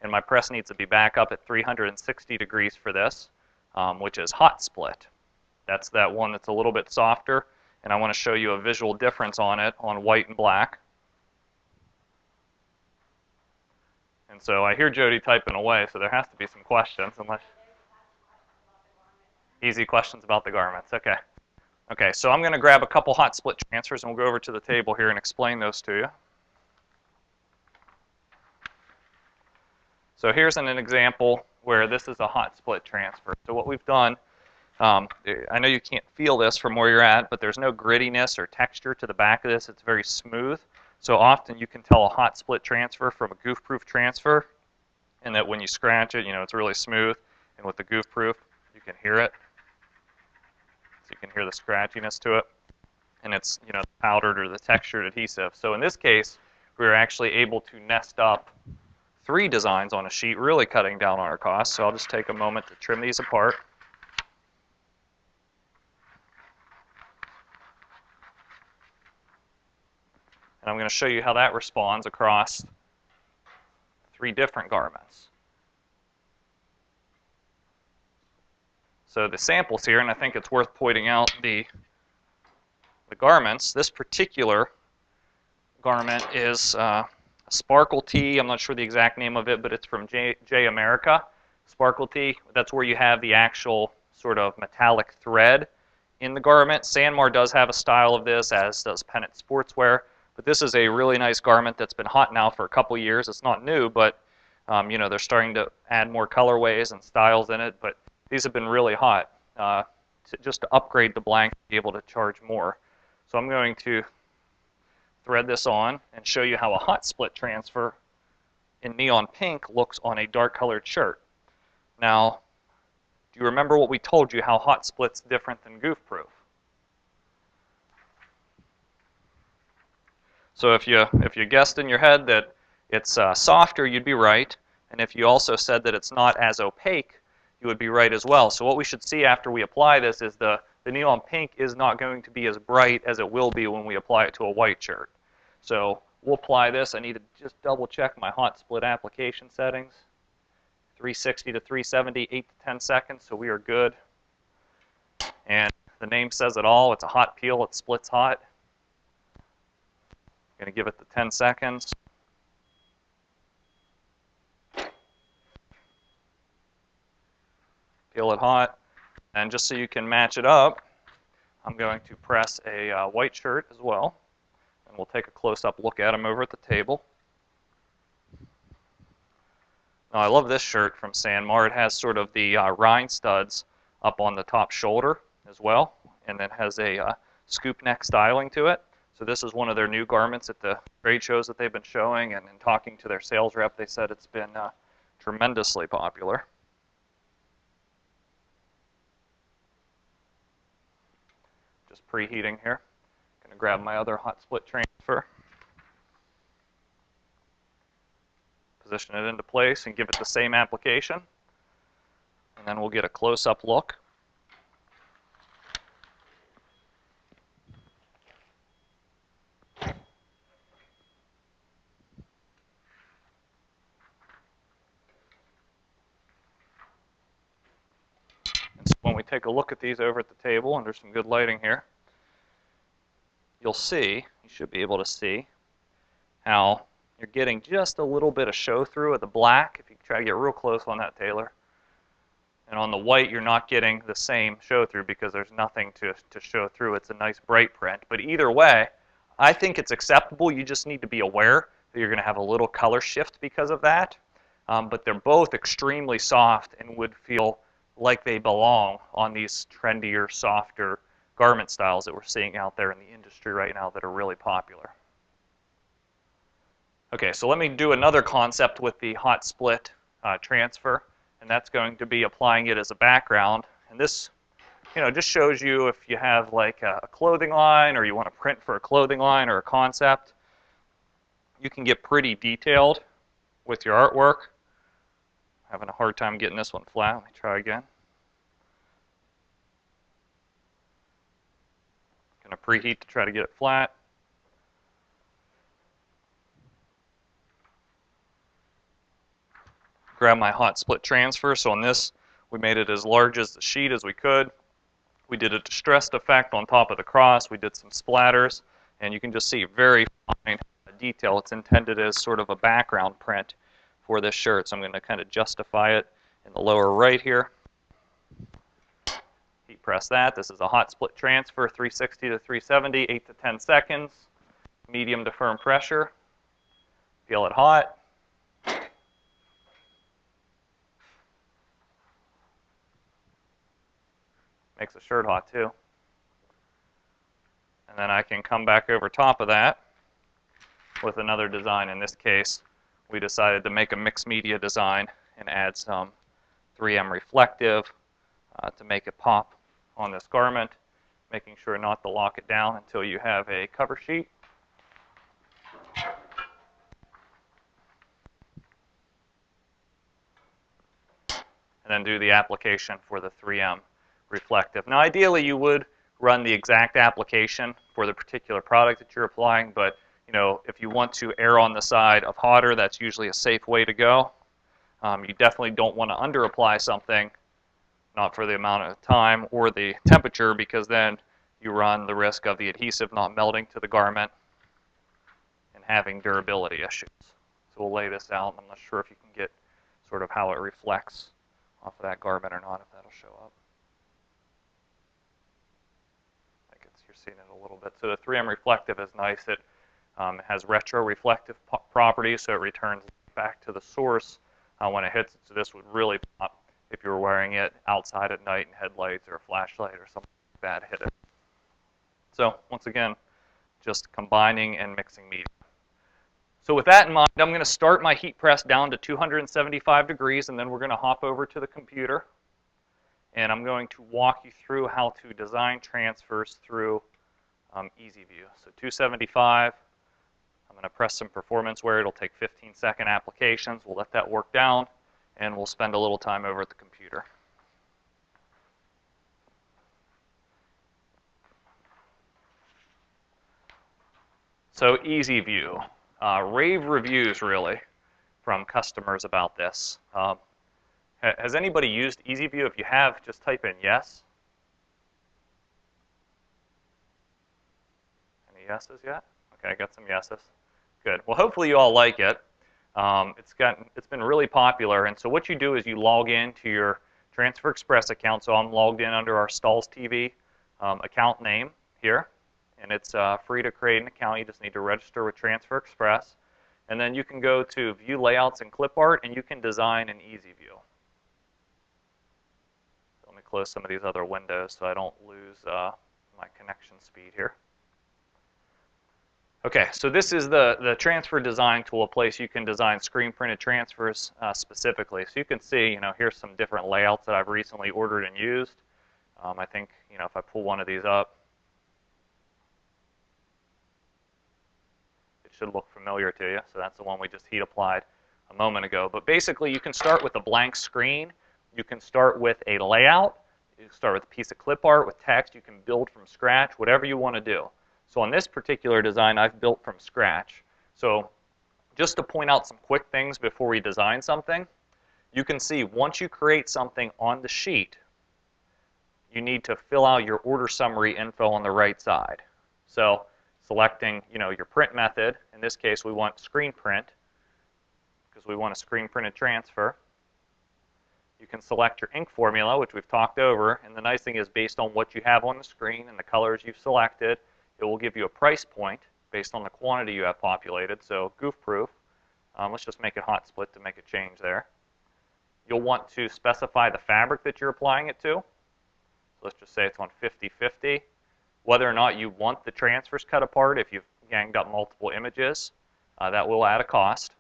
And my press needs to be back up at 360 degrees for this, which is hot split. That's that one that's a little bit softer, and I want to show you a visual difference on it on white and black. And so I hear Jody typing away, so there has to be some questions, unless easy questions about the garments. Okay. Okay, so I'm going to grab a couple hot split transfers and we'll go over to the table here and explain those to you. So here's an example where this is a hot split transfer. So what we've done, I know you can't feel this from where you're at, but there's no grittiness or texture to the back of this. It's very smooth. So often you can tell a hot split transfer from a goof-proof transfer, and that when you scratch it, you know, it's really smooth. And with the goof-proof, you can hear it. So you can hear the scratchiness to it. And it's, you know, the powdered or the textured adhesive. So in this case, we were actually able to nest up 3 designs on a sheet, really cutting down on our costs. So I'll just take a moment to trim these apart. And I'm going to show you how that responds across 3 different garments. So the samples here, and I think it's worth pointing out the garments. This particular garment is a Sparkle Tee. I'm not sure the exact name of it, but it's from J America. Sparkle Tee, that's where you have the actual sort of metallic thread in the garment. Sanmar does have a style of this, as does Pennant Sportswear. But this is a really nice garment that's been hot now for a couple years. It's not new, but you know, they're starting to add more colorways and styles in it. But these have been really hot. Just to upgrade the blank, to be able to charge more. So I'm going to thread this on and show you how a hot split transfer in neon pink looks on a dark colored shirt. Now, do you remember what we told you, how hot split's different than goof proof? So if you guessed in your head that it's softer, you'd be right. And if you also said that it's not as opaque, you would be right as well. So what we should see after we apply this is the neon pink is not going to be as bright as it will be when we apply it to a white shirt. So we'll apply this. I need to just double check my hot split application settings. 360 to 370, 8 to 10 seconds, so we are good. And the name says it all. It's a hot peel. It splits hot. I'm going to give it the 10 seconds. Peel it hot. And just so you can match it up, I'm going to press a white shirt as well. And we'll take a close-up look at them over at the table. Now, I love this shirt from Sanmar. It has sort of the rhine studs up on the top shoulder as well, and then has a scoop neck styling to it. So this is one of their new garments at the trade shows that they've been showing, and in talking to their sales rep, they said it's been tremendously popular. Just preheating here. Going to grab my other hot split transfer. Position it into place and give it the same application. And then we'll get a close-up look. And so when we take a look at these over at the table, and there's some good lighting here, you should be able to see how you're getting just a little bit of show through of the black, if you try to get real close on that, Taylor. And on the white, you're not getting the same show through because there's nothing to show through. It's a nice bright print. But either way, I think it's acceptable. You just need to be aware that you're going to have a little color shift because of that. But they're both extremely soft and would feel like they belong on these trendier, softer garment styles that we're seeing out there in the industry right now that are really popular. Okay, so let me do another concept with the hot split transfer, and that's going to be applying it as a background. And this, just shows you if you have like a clothing line or you want to print for a clothing line or a concept, you can get pretty detailed with your artwork. Having a hard time getting this one flat. Let me try again. Going to preheat to try to get it flat. Grab my hot split transfer. So on this, we made it as large as the sheet as we could. We did a distressed effect on top of the cross. We did some splatters, and you can just see very fine detail. It's intended as sort of a background print for this shirt. So I'm going to kind of justify it in the lower right here. Heat press that. This is a hot split transfer, 360 to 370, 8 to 10 seconds, medium to firm pressure. Feel it hot. Makes the shirt hot too. And then I can come back over top of that with another design. In this case, we decided to make a mixed media design and add some 3M reflective to make it pop on this garment, making sure not to lock it down until you have a cover sheet. And then do the application for the 3M reflective. Now ideally you would run the exact application for the particular product that you're applying, but if you want to err on the side of hotter, that's usually a safe way to go. You definitely don't want to under apply something, not for the amount of time or the temperature, because then you run the risk of the adhesive not melting to the garment and having durability issues. So we'll lay this out. I'm not sure if you can get sort of how it reflects off of that garment or not, if that'll show up. You're seeing it a little bit. So the 3M reflective is nice. It has retro reflective properties, so it returns back to the source when it hits it. So this would really pop if you were wearing it outside at night in headlights or a flashlight or something like that hit it. So once again, just combining and mixing media. So with that in mind, I'm going to start my heat press down to 275 degrees, and then we're going to hop over to the computer. And I'm going to walk you through how to design transfers through EasyView. So 275, I'm going to press some performance wear. It'll take 15-second applications. We'll let that work down, and we'll spend a little time over at the computer. So EasyView, rave reviews really from customers about this. Has anybody used EasyView? If you have, just type in yes. Any yeses yet? Okay, I got some yeses. Good. Well, hopefully you all like it. It's been really popular, and so what you do is you log into your Transfer Express account. So I'm logged in under our Stahls TV account name here, and it's free to create an account. You just need to register with Transfer Express, and then you can go to View Layouts and Clip Art, and you can design in EasyView. Let me close some of these other windows so I don't lose my connection speed here. Okay, so this is the transfer design tool, a place you can design screen printed transfers specifically. So you can see, here's some different layouts that I've recently ordered and used. I think, if I pull one of these up, it should look familiar to you. So that's the one we just heat applied a moment ago. But basically, you can start with a blank screen. You can start with a layout. You can start with a piece of clip art with text. You can build from scratch, whatever you want to do. So on this particular design, I've built from scratch. So just to point out some quick things before we design something, you can see once you create something on the sheet, you need to fill out your order summary info on the right side. So selecting, your print method. In this case, we want screen print because we want a screen printed transfer. You can select your ink formula, which we've talked over, and the nice thing is based on what you have on the screen and the colors you've selected, it will give you a price point based on the quantity you have populated, so goof-proof. Let's just make it hot split to make a change there. You'll want to specify the fabric that you're applying it to. So let's just say it's on 50/50. Whether or not you want the transfers cut apart, if you've, again, got multiple images, That will add a cost.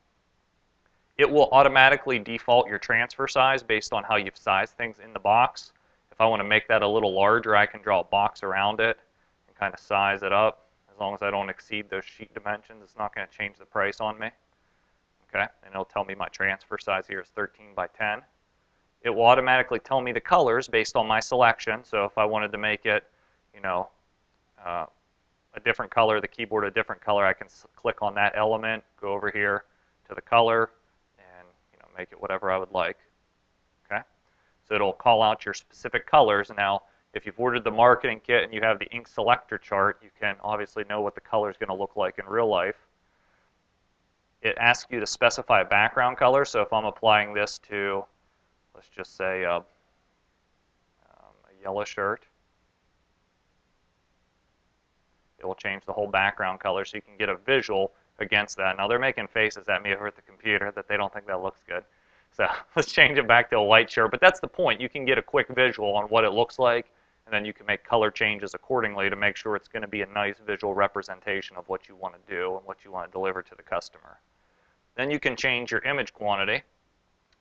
It will automatically default your transfer size based on how you've sized things in the box. If I want to make that a little larger, I can draw a box around it and kind of size it up. As long as I don't exceed those sheet dimensions, it's not going to change the price on me. Okay, and it'll tell me my transfer size here is 13 by 10. It will automatically tell me the colors based on my selection. So if I wanted to make it, you know, a different color, the keyboard a different color, I can click on that element, go over here to the color, and make it whatever I would like. Okay, so it'll call out your specific colors. Now, if you've ordered the marketing kit and you have the ink selector chart, you can obviously know what the color is going to look like in real life. It asks you to specify a background color. So if I'm applying this to, let's just say, a yellow shirt, it will change the whole background color so you can get a visual against that. Now they're making faces at me over at the computer that they don't think that looks good. So let's change it back to a white shirt. But that's the point. You can get a quick visual on what it looks like, and then you can make color changes accordingly to make sure it's going to be a nice visual representation of what you want to do and what you want to deliver to the customer. Then you can change your image quantity.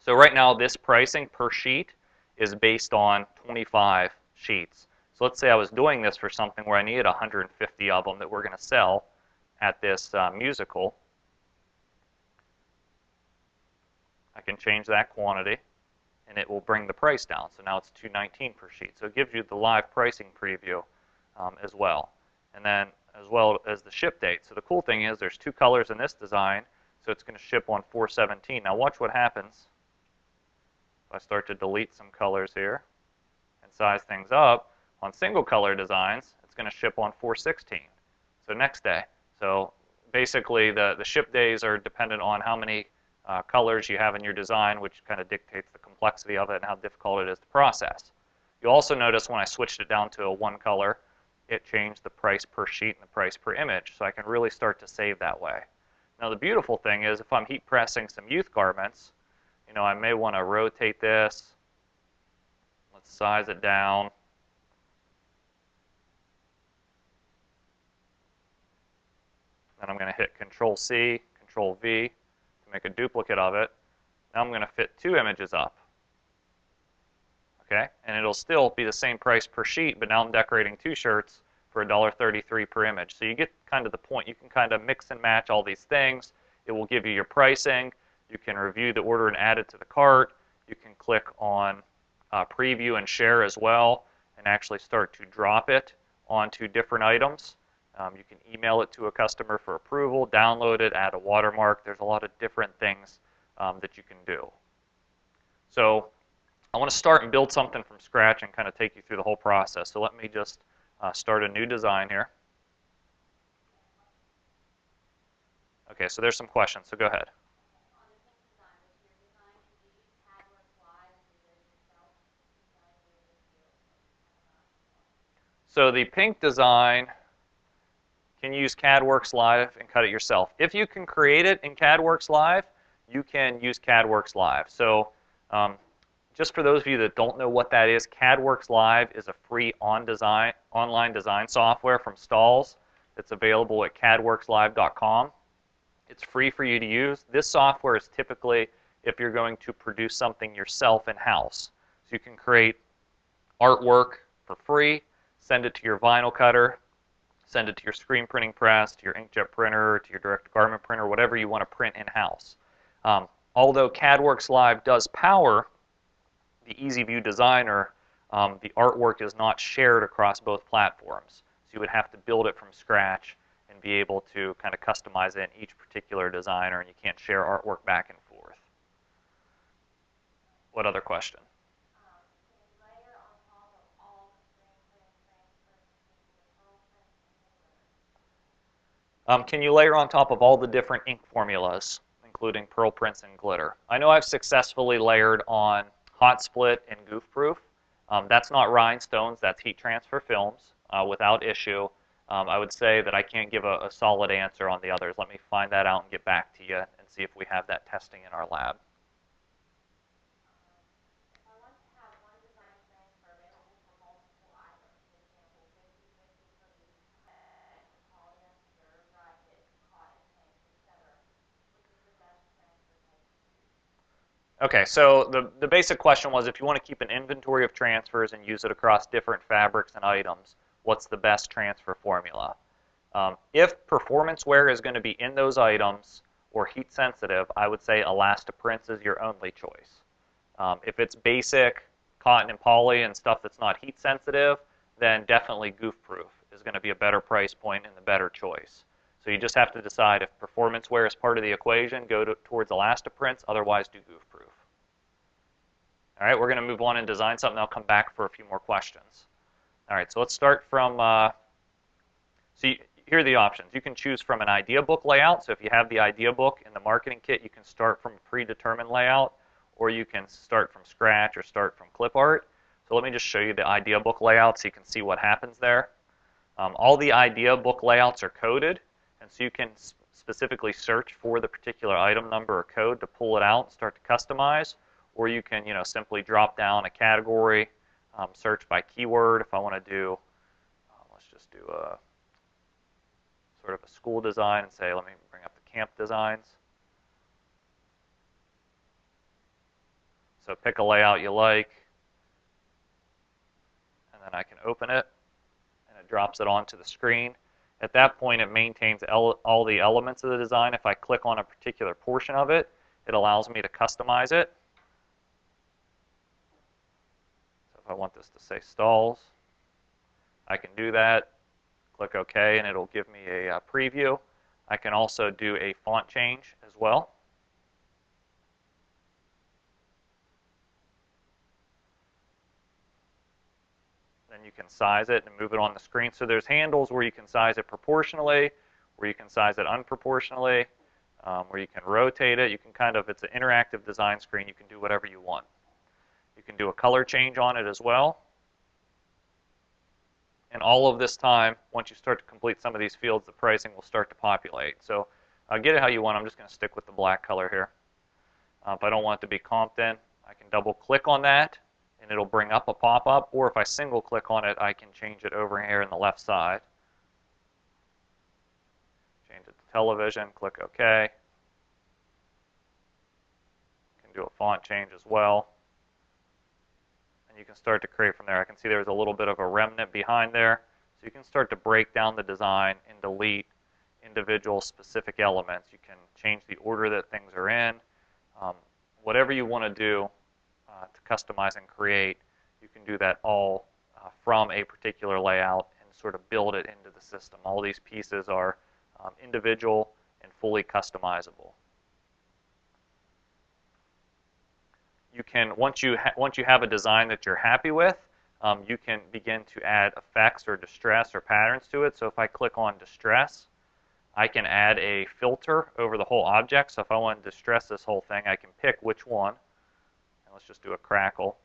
So right now this pricing per sheet is based on 25 sheets. So let's say I was doing this for something where I needed 150 of them that we're going to sell at this musical. I can change that quantity, and it will bring the price down. So now it's $2.19 per sheet. So it gives you the live pricing preview as well. And then as well as the ship date. So the cool thing is there's two colors in this design, so it's going to ship on 4/17. Now watch what happens if I start to delete some colors here and size things up. On single color designs, it's going to ship on 4/16, so next day. So basically the ship days are dependent on how many colors you have in your design, which kind of dictates the complexity of it and how difficult it is to process. You'll also notice when I switched it down to a one color, it changed the price per sheet and the price per image, so I can really start to save that way. Now the beautiful thing is if I'm heat pressing some youth garments, I may want to rotate this. Let's size it down. Then I'm going to hit Control-C, Control-V to make a duplicate of it. Now I'm going to fit two images up. Okay, and it'll still be the same price per sheet, but now I'm decorating two shirts for $1.33 per image. So you get kind of the point. You can kind of mix and match all these things. It will give you your pricing. You can review the order and add it to the cart. You can click on preview and share as well and actually start to drop it onto different items. You can email it to a customer for approval, download it, add a watermark. There's a lot of different things that you can do. So I want to start and build something from scratch and kind of take you through the whole process. So let me just start a new design here. Okay, so there's some questions, so go ahead. On the pink design, which your design, can you use CADWorks Live and do those yourself? Design with this field? So the pink design, can use CADWorks Live and cut it yourself. If you can create it in CADWorks Live, you can use CADWorks Live. So just for those of you that don't know what that is, CADWorks Live is a free online design software from Stahls. It's available at cadworkslive.com. It's free for you to use. This software is typically if you're going to produce something yourself in-house. So you can create artwork for free, send it to your vinyl cutter, send it to your screen printing press, to your inkjet printer, to your direct garment printer, whatever you want to print in-house. Although CADWorks Live does power the EasyView Designer, the artwork is not shared across both platforms. So you would have to build it from scratch and be able to kind of customize it in each particular designer, and you can't share artwork back and forth. What other question? Can you layer on top of all the screen printing transfers, including the pearl prints and the glitter? Can you layer on top of all the different ink formulas, including pearl prints and glitter? I know I've successfully layered on hot split and goof proof. That's not rhinestones, that's heat transfer films without issue. I would say that I can't give a solid answer on the others. Let me find that out and get back to you and see if we have that testing in our lab. If I want to have one design transfer available for multiple items, for example, 50/50 for the polyester, dry fit, cotton, tanks, etc., Okay, so the basic question was if you want to keep an inventory of transfers and use it across different fabrics and items, what's the best transfer formula? If performance wear is going to be in those items or heat sensitive, I would say Elastaprints is your only choice. If it's basic cotton and poly and stuff that's not heat sensitive, then definitely Goof Proof is going to be a better price point and the better choice. So you just have to decide if performance wear is part of the equation, go towards Elastaprints, otherwise do Goof Proof. All right, we're going to move on and design something. I'll come back for a few more questions. All right, so let's start from, here are the options. You can choose from an idea book layout. So if you have the idea book in the marketing kit, you can start from a predetermined layout, or you can start from scratch or start from clip art. So let me just show you the idea book layout so you can see what happens there. All the idea book layouts are coded, and so you can specifically search for the particular item number or code to pull it out and start to customize, or you can simply drop down a category, search by keyword. If I want to do, let's just do a sort of a school design and say, let me bring up the camp designs. So pick a layout you like, and then I can open it, and it drops it onto the screen. At that point, it maintains all the elements of the design. If I click on a particular portion of it, it allows me to customize it. So if I want this to say Stahls, I can do that. Click OK, and it'll give me a preview. I can also do a font change as well. Then you can size it and move it on the screen. So there's handles where you can size it proportionally, where you can size it unproportionally, where you can rotate it. You can it's an interactive design screen. You can do whatever you want. You can do a color change on it as well. And all of this time, once you start to complete some of these fields, the pricing will start to populate. So get it how you want. I'm just going to stick with the black color here. If I don't want it to be Compton, I can double click on that, and it'll bring up a pop-up. Or if I single click on it, I can change it over here on the left side. Change it to television, click OK. You can do a font change as well. You can start to create from there. I can see there's a little bit of a remnant behind there. So you can start to break down the design and delete individual specific elements. You can change the order that things are in. Whatever you want to do to customize and create, you can do that all from a particular layout and sort of build it into the system. All these pieces are individual and fully customizable. You can, once you have a design that you're happy with, you can begin to add effects or distress or patterns to it. So if I click on distress, I can add a filter over the whole object. So if I want to distress this whole thing, I can pick which one. And let's just do a crackle.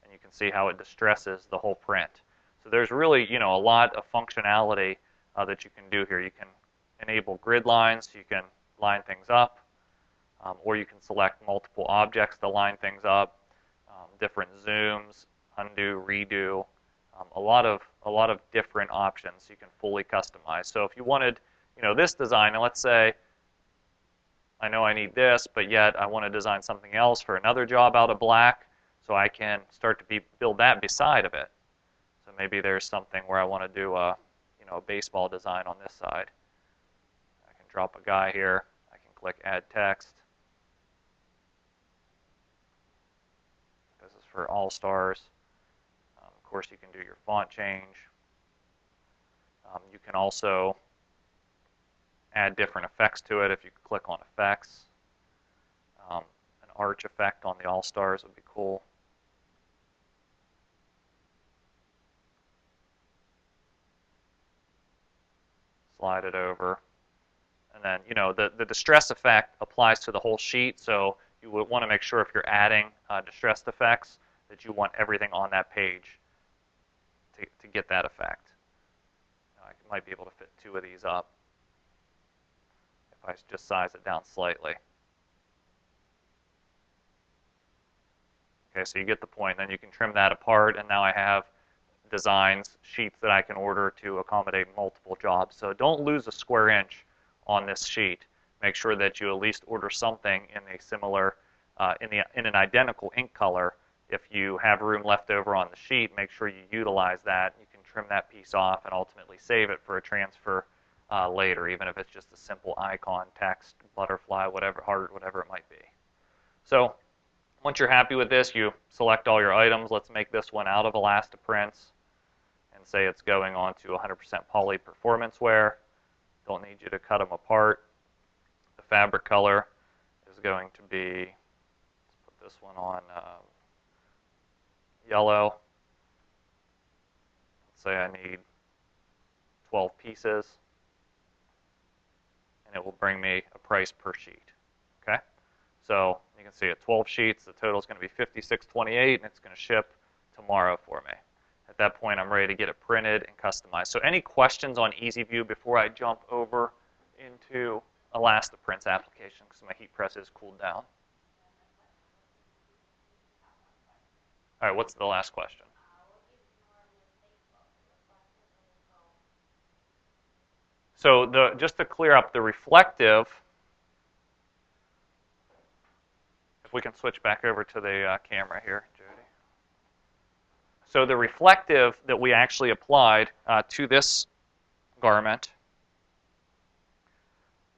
And you can see how it distresses the whole print. So there's really, a lot of functionality that you can do here. You can enable grid lines, so you can line things up. Or you can select multiple objects to line things up, different zooms, undo, redo, a lot of different options you can fully customize. So if you wanted, this design, and let's say I know I need this, but yet I want to design something else for another job out of black, so I can start to build that beside of it. So maybe there's something where I want to do a baseball design on this side. I can drop a guy here. I can click Add Text. For all stars. Of course, you can do your font change. You can also add different effects to it if you click on effects. An arch effect on the all stars would be cool. Slide it over. And then, the distress effect applies to the whole sheet, so you would want to make sure if you're adding distressed effects that you want everything on that page to get that effect. I might be able to fit 2 of these up if I just size it down slightly. Okay, so you get the point. Then you can trim that apart, and now I have designs, sheets that I can order to accommodate multiple jobs. So don't lose a square inch on this sheet. Make sure that you at least order something in a similar in an identical ink color. If you have room left over on the sheet, make sure you utilize that. You can trim that piece off and ultimately save it for a transfer later, even if it's just a simple icon, text, butterfly, whatever, heart, whatever it might be. So once you're happy with this, you select all your items. Let's make this one out of Elastiprints and say it's going on to 100% poly performance wear. Don't need you to cut them apart. The fabric color is going to be, let's put this one on yellow. Let's say I need 12 pieces, and it will bring me a price per sheet. Okay? So you can see at 12 sheets, the total is going to be $56.28, and it's going to ship tomorrow for me. At that point, I'm ready to get it printed and customized. So any questions on EasyView before I jump over into Elastiprints application, because my heat press is cooled down? All right, what's the last question? So just to clear up, the reflective, if we can switch back over to the camera here, Jody. So the reflective that we actually applied to this garment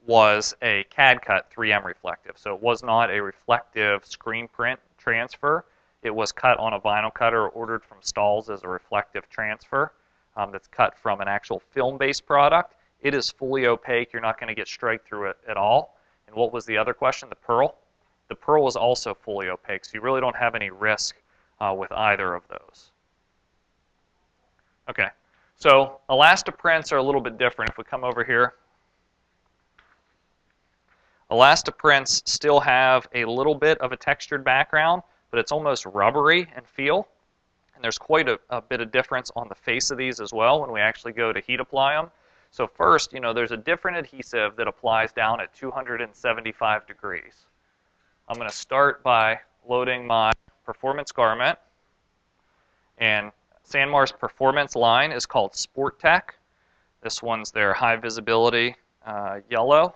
was a CAD cut 3M reflective. So it was not a reflective screen print transfer. It was cut on a vinyl cutter ordered from Stahls as a reflective transfer that's cut from an actual film-based product. It is fully opaque. You're not going to get strike through it at all. And what was the other question? The pearl? The pearl was also fully opaque, so you really don't have any risk with either of those. Okay, so Elastiprints are a little bit different. If we come over here, Elastiprints still have a little bit of a textured background, but it's almost rubbery in feel. And there's quite a bit of difference on the face of these as well when we actually go to heat apply them. So first, there's a different adhesive that applies down at 275 degrees. I'm going to start by loading my performance garment. And Sanmar's performance line is called Sport Tech. This one's their high visibility yellow.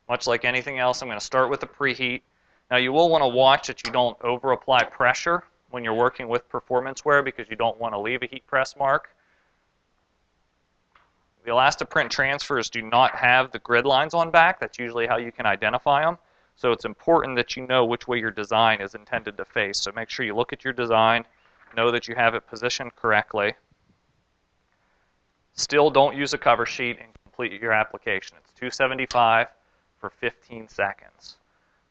Much like anything else, I'm going to start with the preheat. Now you will want to watch that you don't over apply pressure when you're working with performance wear because you don't want to leave a heat press mark. The Elastiprint transfers do not have the grid lines on back. That's usually how you can identify them. So it's important that you know which way your design is intended to face. So make sure you look at your design, know that you have it positioned correctly. Still don't use a cover sheet and complete your application. It's 275 for 15 seconds.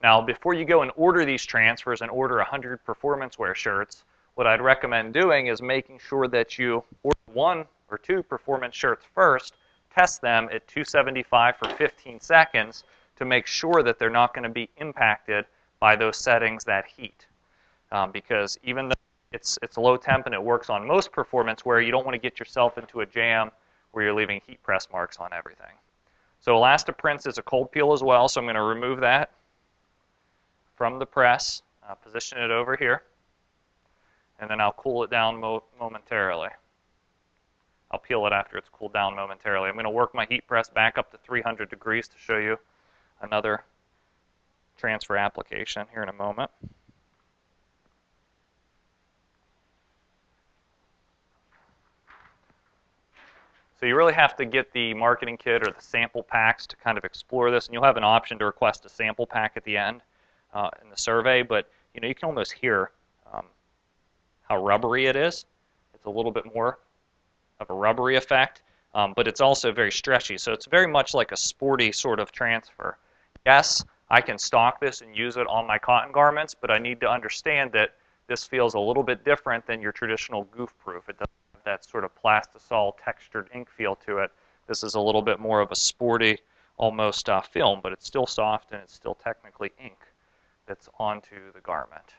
Now, before you go and order these transfers and order 100 performance wear shirts, what I'd recommend doing is making sure that you order 1 or 2 performance shirts first, test them at 275 for 15 seconds to make sure that they're not going to be impacted by those settings, that heat. Because even though it's low temp and it works on most performance wear, you don't want to get yourself into a jam where you're leaving heat press marks on everything. So Elastiprints is a cold peel as well, so I'm going to remove that from the press, position it over here, and then I'll cool it down momentarily. I'll peel it after it's cooled down momentarily. I'm going to work my heat press back up to 300 degrees to show you another transfer application here in a moment. So you really have to get the marketing kit or the sample packs to kind of explore this, and you'll have an option to request a sample pack at the end in the survey, but you can almost hear how rubbery it is. It's a little bit more of a rubbery effect, but it's also very stretchy, so it's very much like a sporty sort of transfer. Yes, I can stock this and use it on my cotton garments, but I need to understand that this feels a little bit different than your traditional goof proof. It doesn't have that sort of plastisol textured ink feel to it. This is a little bit more of a sporty, almost film, but it's still soft and it's still technically ink that's onto the garment.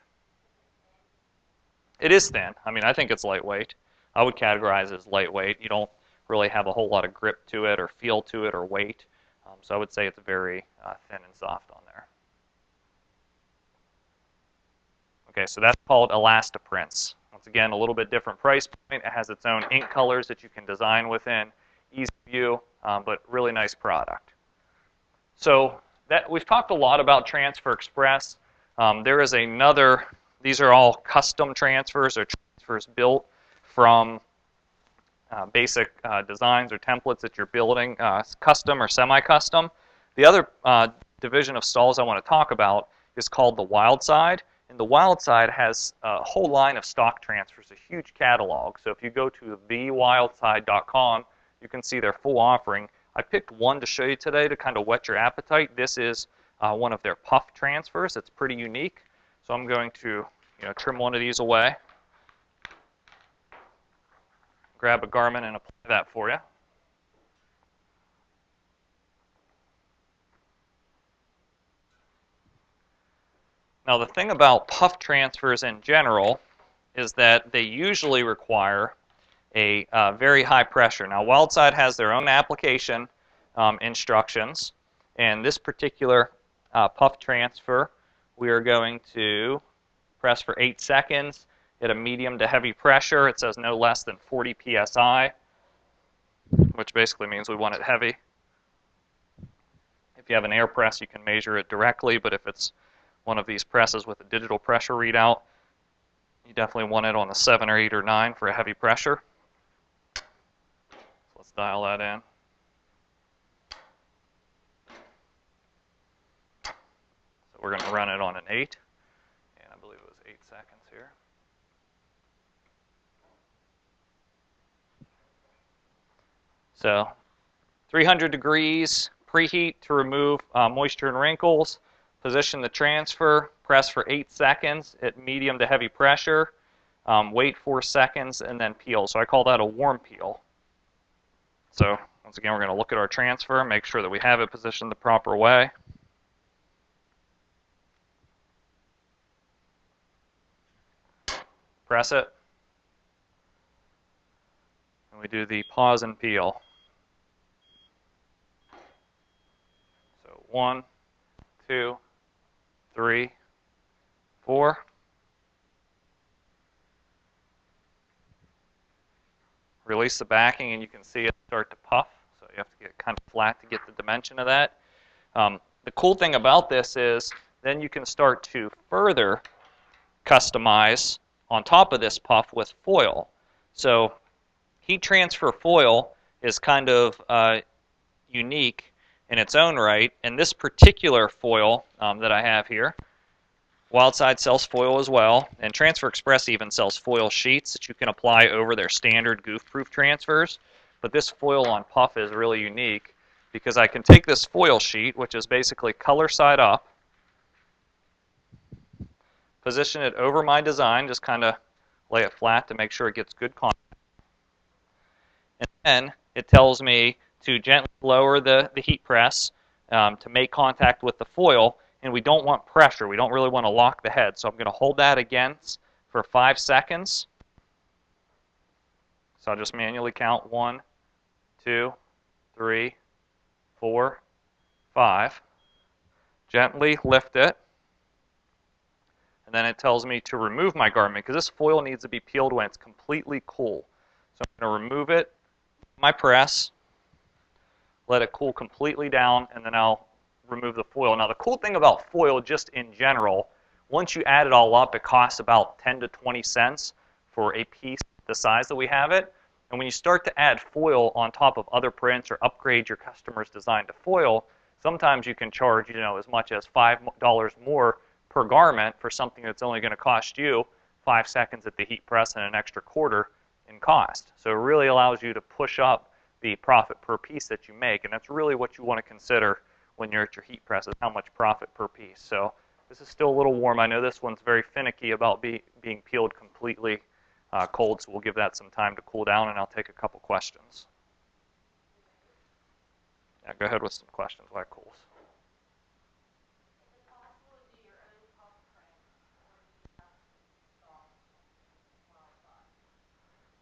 It is thin. I mean, I think it's lightweight. I would categorize it as lightweight. You don't really have a whole lot of grip to it or feel to it or weight. So I would say it's very thin and soft on there. Okay, so that's called Elastiprints. Once again, a little bit different price point. It has its own ink colors that you can design within EasyView, but really nice product. So we've talked a lot about Transfer Express. There is another, these are all custom transfers or transfers built from basic designs or templates that you're building, custom or semi-custom. The other division of Stahls I want to talk about is called the Wild Side. And the Wild Side has a whole line of stock transfers, a huge catalog. So if you go to thewildside.com, you can see their full offering. I picked one to show you today to kind of whet your appetite. This is one of their puff transfers. It's pretty unique. So I'm going to trim one of these away, grab a garment and apply that for you. Now the thing about puff transfers in general is that they usually require a very high pressure. Now Wildside has their own application instructions, and this particular puff transfer we are going to press for 8 seconds at a medium to heavy pressure. It says no less than 40 psi, which basically means we want it heavy. If you have an air press, you can measure it directly, but if it's one of these presses with a digital pressure readout, you definitely want it on a 7 or 8 or 9 for a heavy pressure. So let's dial that in. So we're going to run it on an 8, and I believe it was 8 seconds here. So 300 degrees, preheat to remove moisture and wrinkles. Position the transfer, press for 8 seconds at medium to heavy pressure, wait 4 seconds, and then peel. So I call that a warm peel. So once again, we're going to look at our transfer, make sure that we have it positioned the proper way. Press it. And we do the pause and peel. So 1, 2, 3, 4. Release the backing and you can see it start to puff. So you have to get it kind of flat to get the dimension of that. The cool thing about this is then you can start to further customize on top of this puff with foil. So heat transfer foil is kind of unique in its own right. And this particular foil that I have here, Wildside sells foil as well, and Transfer Express even sells foil sheets that you can apply over their standard goof-proof transfers. But this foil on puff is really unique because I can take this foil sheet, which is basically color side up, position it over my design, just kind of lay it flat to make sure it gets good contact. And then it tells me to gently lower the heat press to make contact with the foil. And we don't want pressure. We don't really want to lock the head. So I'm going to hold that against for 5 seconds. So I'll just manually count 1, 2, 3, 4, 5. Gently lift it. And then it tells me to remove my garment because this foil needs to be peeled when it's completely cool. So I'm going to remove it, my press, let it cool completely down, and then I'll remove the foil. Now the cool thing about foil just in general, once you add it all up, it costs about 10 to 20 cents for a piece the size that we have it. And when you start to add foil on top of other prints or upgrade your customer's design to foil, sometimes you can charge as much as $5 more per garment for something that's only going to cost you 5 seconds at the heat press and an extra quarter in cost. So it really allows you to push up the profit per piece that you make, and that's really what you want to consider when you're at your heat press, is how much profit per piece. So this is still a little warm. I know this one's very finicky about being peeled completely cold, so we'll give that some time to cool down, and I'll take a couple questions. Yeah, go ahead with some questions while it cools. Is it possible to do your own puff print, or do you have to install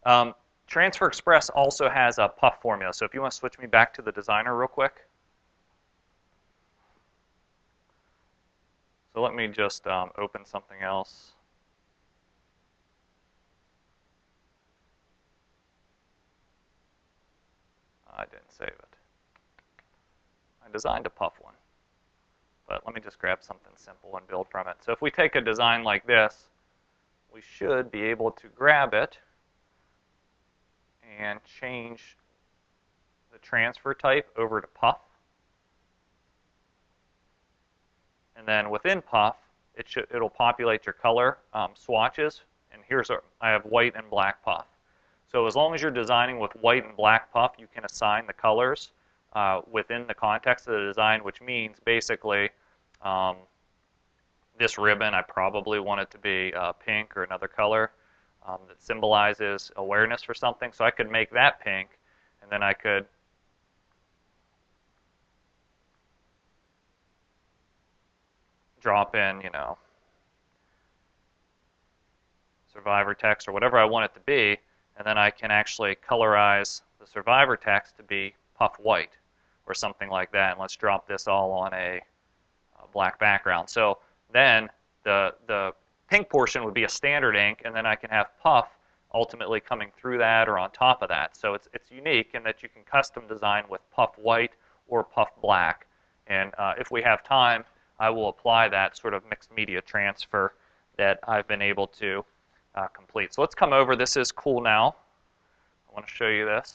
Wildside? Transfer Express also has a puff formula, so if you want to switch me back to the designer real quick. So let me just open something else. I didn't save it. I designed a puff one. But let me just grab something simple and build from it. So if we take a design like this, we should be able to grab it and change the transfer type over to puff. And then within puff, it'll populate your color swatches. And I have white and black puff. So as long as you're designing with white and black puff, you can assign the colors within the context of the design, which means basically this ribbon, I probably want it to be pink or another color that symbolizes awareness for something. So I could make that pink, and then I could drop in, survivor text or whatever I want it to be, and then I can actually colorize the survivor text to be puff white or something like that. And let's drop this all on a black background. So then the pink portion would be a standard ink, and then I can have puff ultimately coming through that or on top of that. So it's unique in that you can custom design with puff white or puff black. And if we have time, I will apply that sort of mixed media transfer that I've been able to complete. So let's come over. This is cool now. I want to show you this.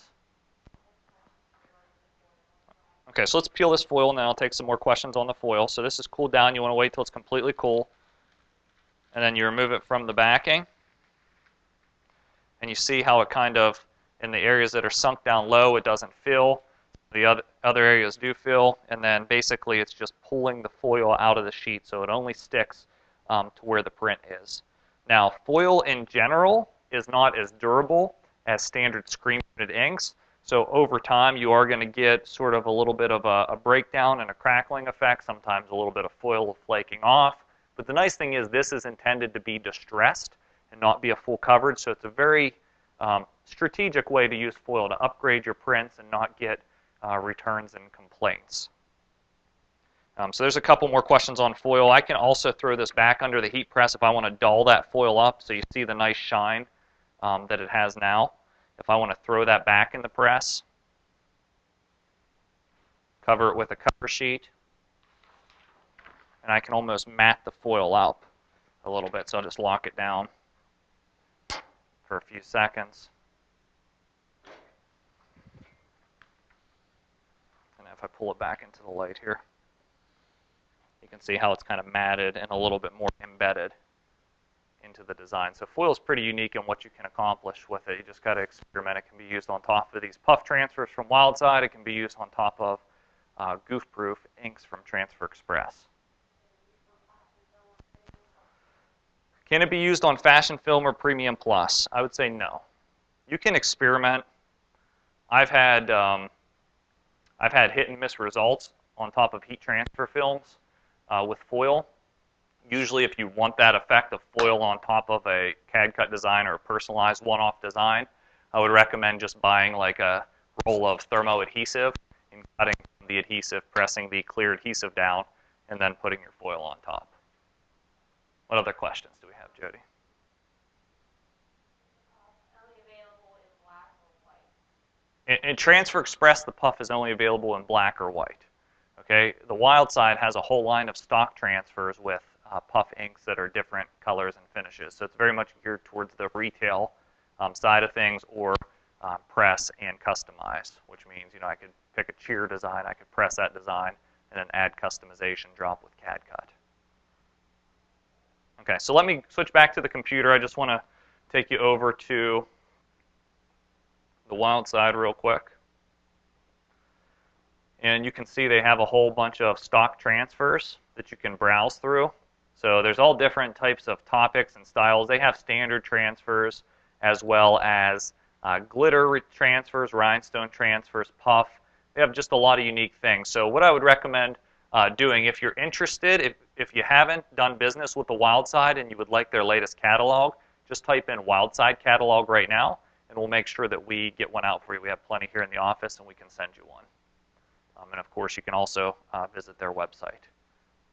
Okay, so let's peel this foil, and then I'll take some more questions on the foil. So this is cooled down. You want to wait till it's completely cool. And then you remove it from the backing. And you see how it kind of, in the areas that are sunk down low, it doesn't fill. The other areas do fill. And then basically it's just pulling the foil out of the sheet, so it only sticks to where the print is. Now, foil in general is not as durable as standard screen printed inks. So over time, you are going to get sort of a little bit of a breakdown and a crackling effect, sometimes a little bit of foil flaking off. But the nice thing is this is intended to be distressed and not be a full coverage. So it's a very strategic way to use foil to upgrade your prints and not get returns and complaints. So there's a couple more questions on foil. I can also throw this back under the heat press if I want to dull that foil up so you see the nice shine that it has now. If I want to throw that back in the press, cover it with a cover sheet, and I can almost mat the foil up a little bit. So I'll just lock it down for a few seconds. And if I pull it back into the light here, you can see how it's kind of matted and a little bit more embedded into the design. So foil is pretty unique in what you can accomplish with it. You just got to experiment. It can be used on top of these puff transfers from Wildside. It can be used on top of goof-proof inks from Transfer Express. Can it be used on fashion film or premium plus? I would say no. You can experiment. I've had hit and miss results on top of heat transfer films with foil. Usually if you want that effect of foil on top of a CAD cut design or a personalized one-off design, I would recommend just buying like a roll of thermo adhesive and cutting the adhesive, pressing the clear adhesive down, and then putting your foil on top. What other questions do we have, Jody? Only available in black or white. In Transfer Express, the puff is only available in black or white. Okay, the Wildside has a whole line of stock transfers with puff inks that are different colors and finishes. So it's very much geared towards the retail side of things, or press and customize, which means I could pick a cheer design, I could press that design, and then add customization, drop with CAD cut. Okay, so let me switch back to the computer. I just want to take you over to the Wildside real quick. And you can see they have a whole bunch of stock transfers that you can browse through. So there's all different types of topics and styles. They have standard transfers as well as glitter transfers, rhinestone transfers, puff. They have just a lot of unique things. So what I would recommend doing, if you're interested, if you haven't done business with the Wildside and you would like their latest catalog, just type in Wildside catalog right now, and we'll make sure that we get one out for you. We have plenty here in the office, and we can send you one. And of course, you can also visit their website.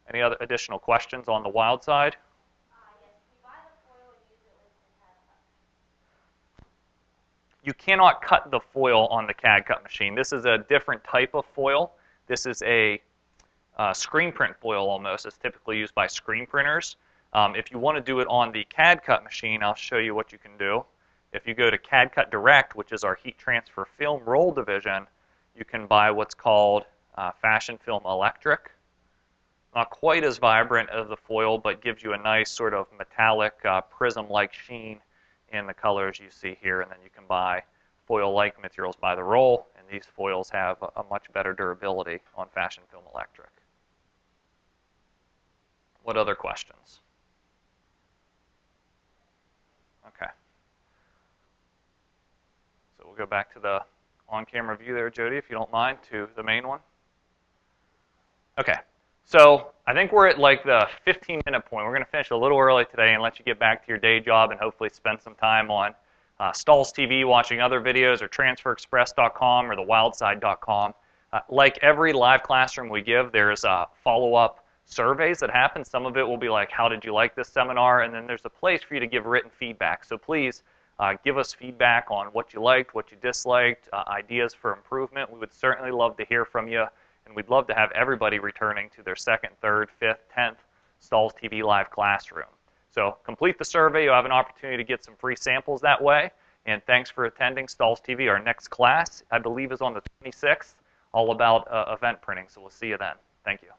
Any other additional questions on the Wildside? Yes. We buy the foil and use it with the CAD cut. You cannot cut the foil on the CAD cut machine. This is a different type of foil This is a screen print foil almost. It's typically used by screen printers. If you want to do it on the CAD cut machine, I'll show you what you can do. If you go to CAD Cut Direct, which is our heat transfer film roll division, you can buy what's called Fashion Film Electric. Not quite as vibrant as the foil, but gives you a nice sort of metallic prism-like sheen in the colors you see here. And then you can buy foil-like materials by the roll, and these foils have a much better durability on Fashion Film Electric. What other questions? Okay. So we'll go back to the on-camera view there, Jody, if you don't mind, to the main one. Okay. So I think we're at like the 15-minute point. We're going to finish a little early today and let you get back to your day job and hopefully spend some time on Stahls TV watching other videos or transferexpress.com or thewildside.com. Like every live classroom we give, there's follow-up surveys that happen. Some of it will be like, how did you like this seminar? And then there's a place for you to give written feedback. So please give us feedback on what you liked, what you disliked, ideas for improvement. We would certainly love to hear from you. And we'd love to have everybody returning to their 2nd, 3rd, 5th, 10th Stahls TV live classroom. So complete the survey. You'll have an opportunity to get some free samples that way. And thanks for attending Stahls TV. Our next class, I believe, is on the 26th, all about event printing. So we'll see you then. Thank you.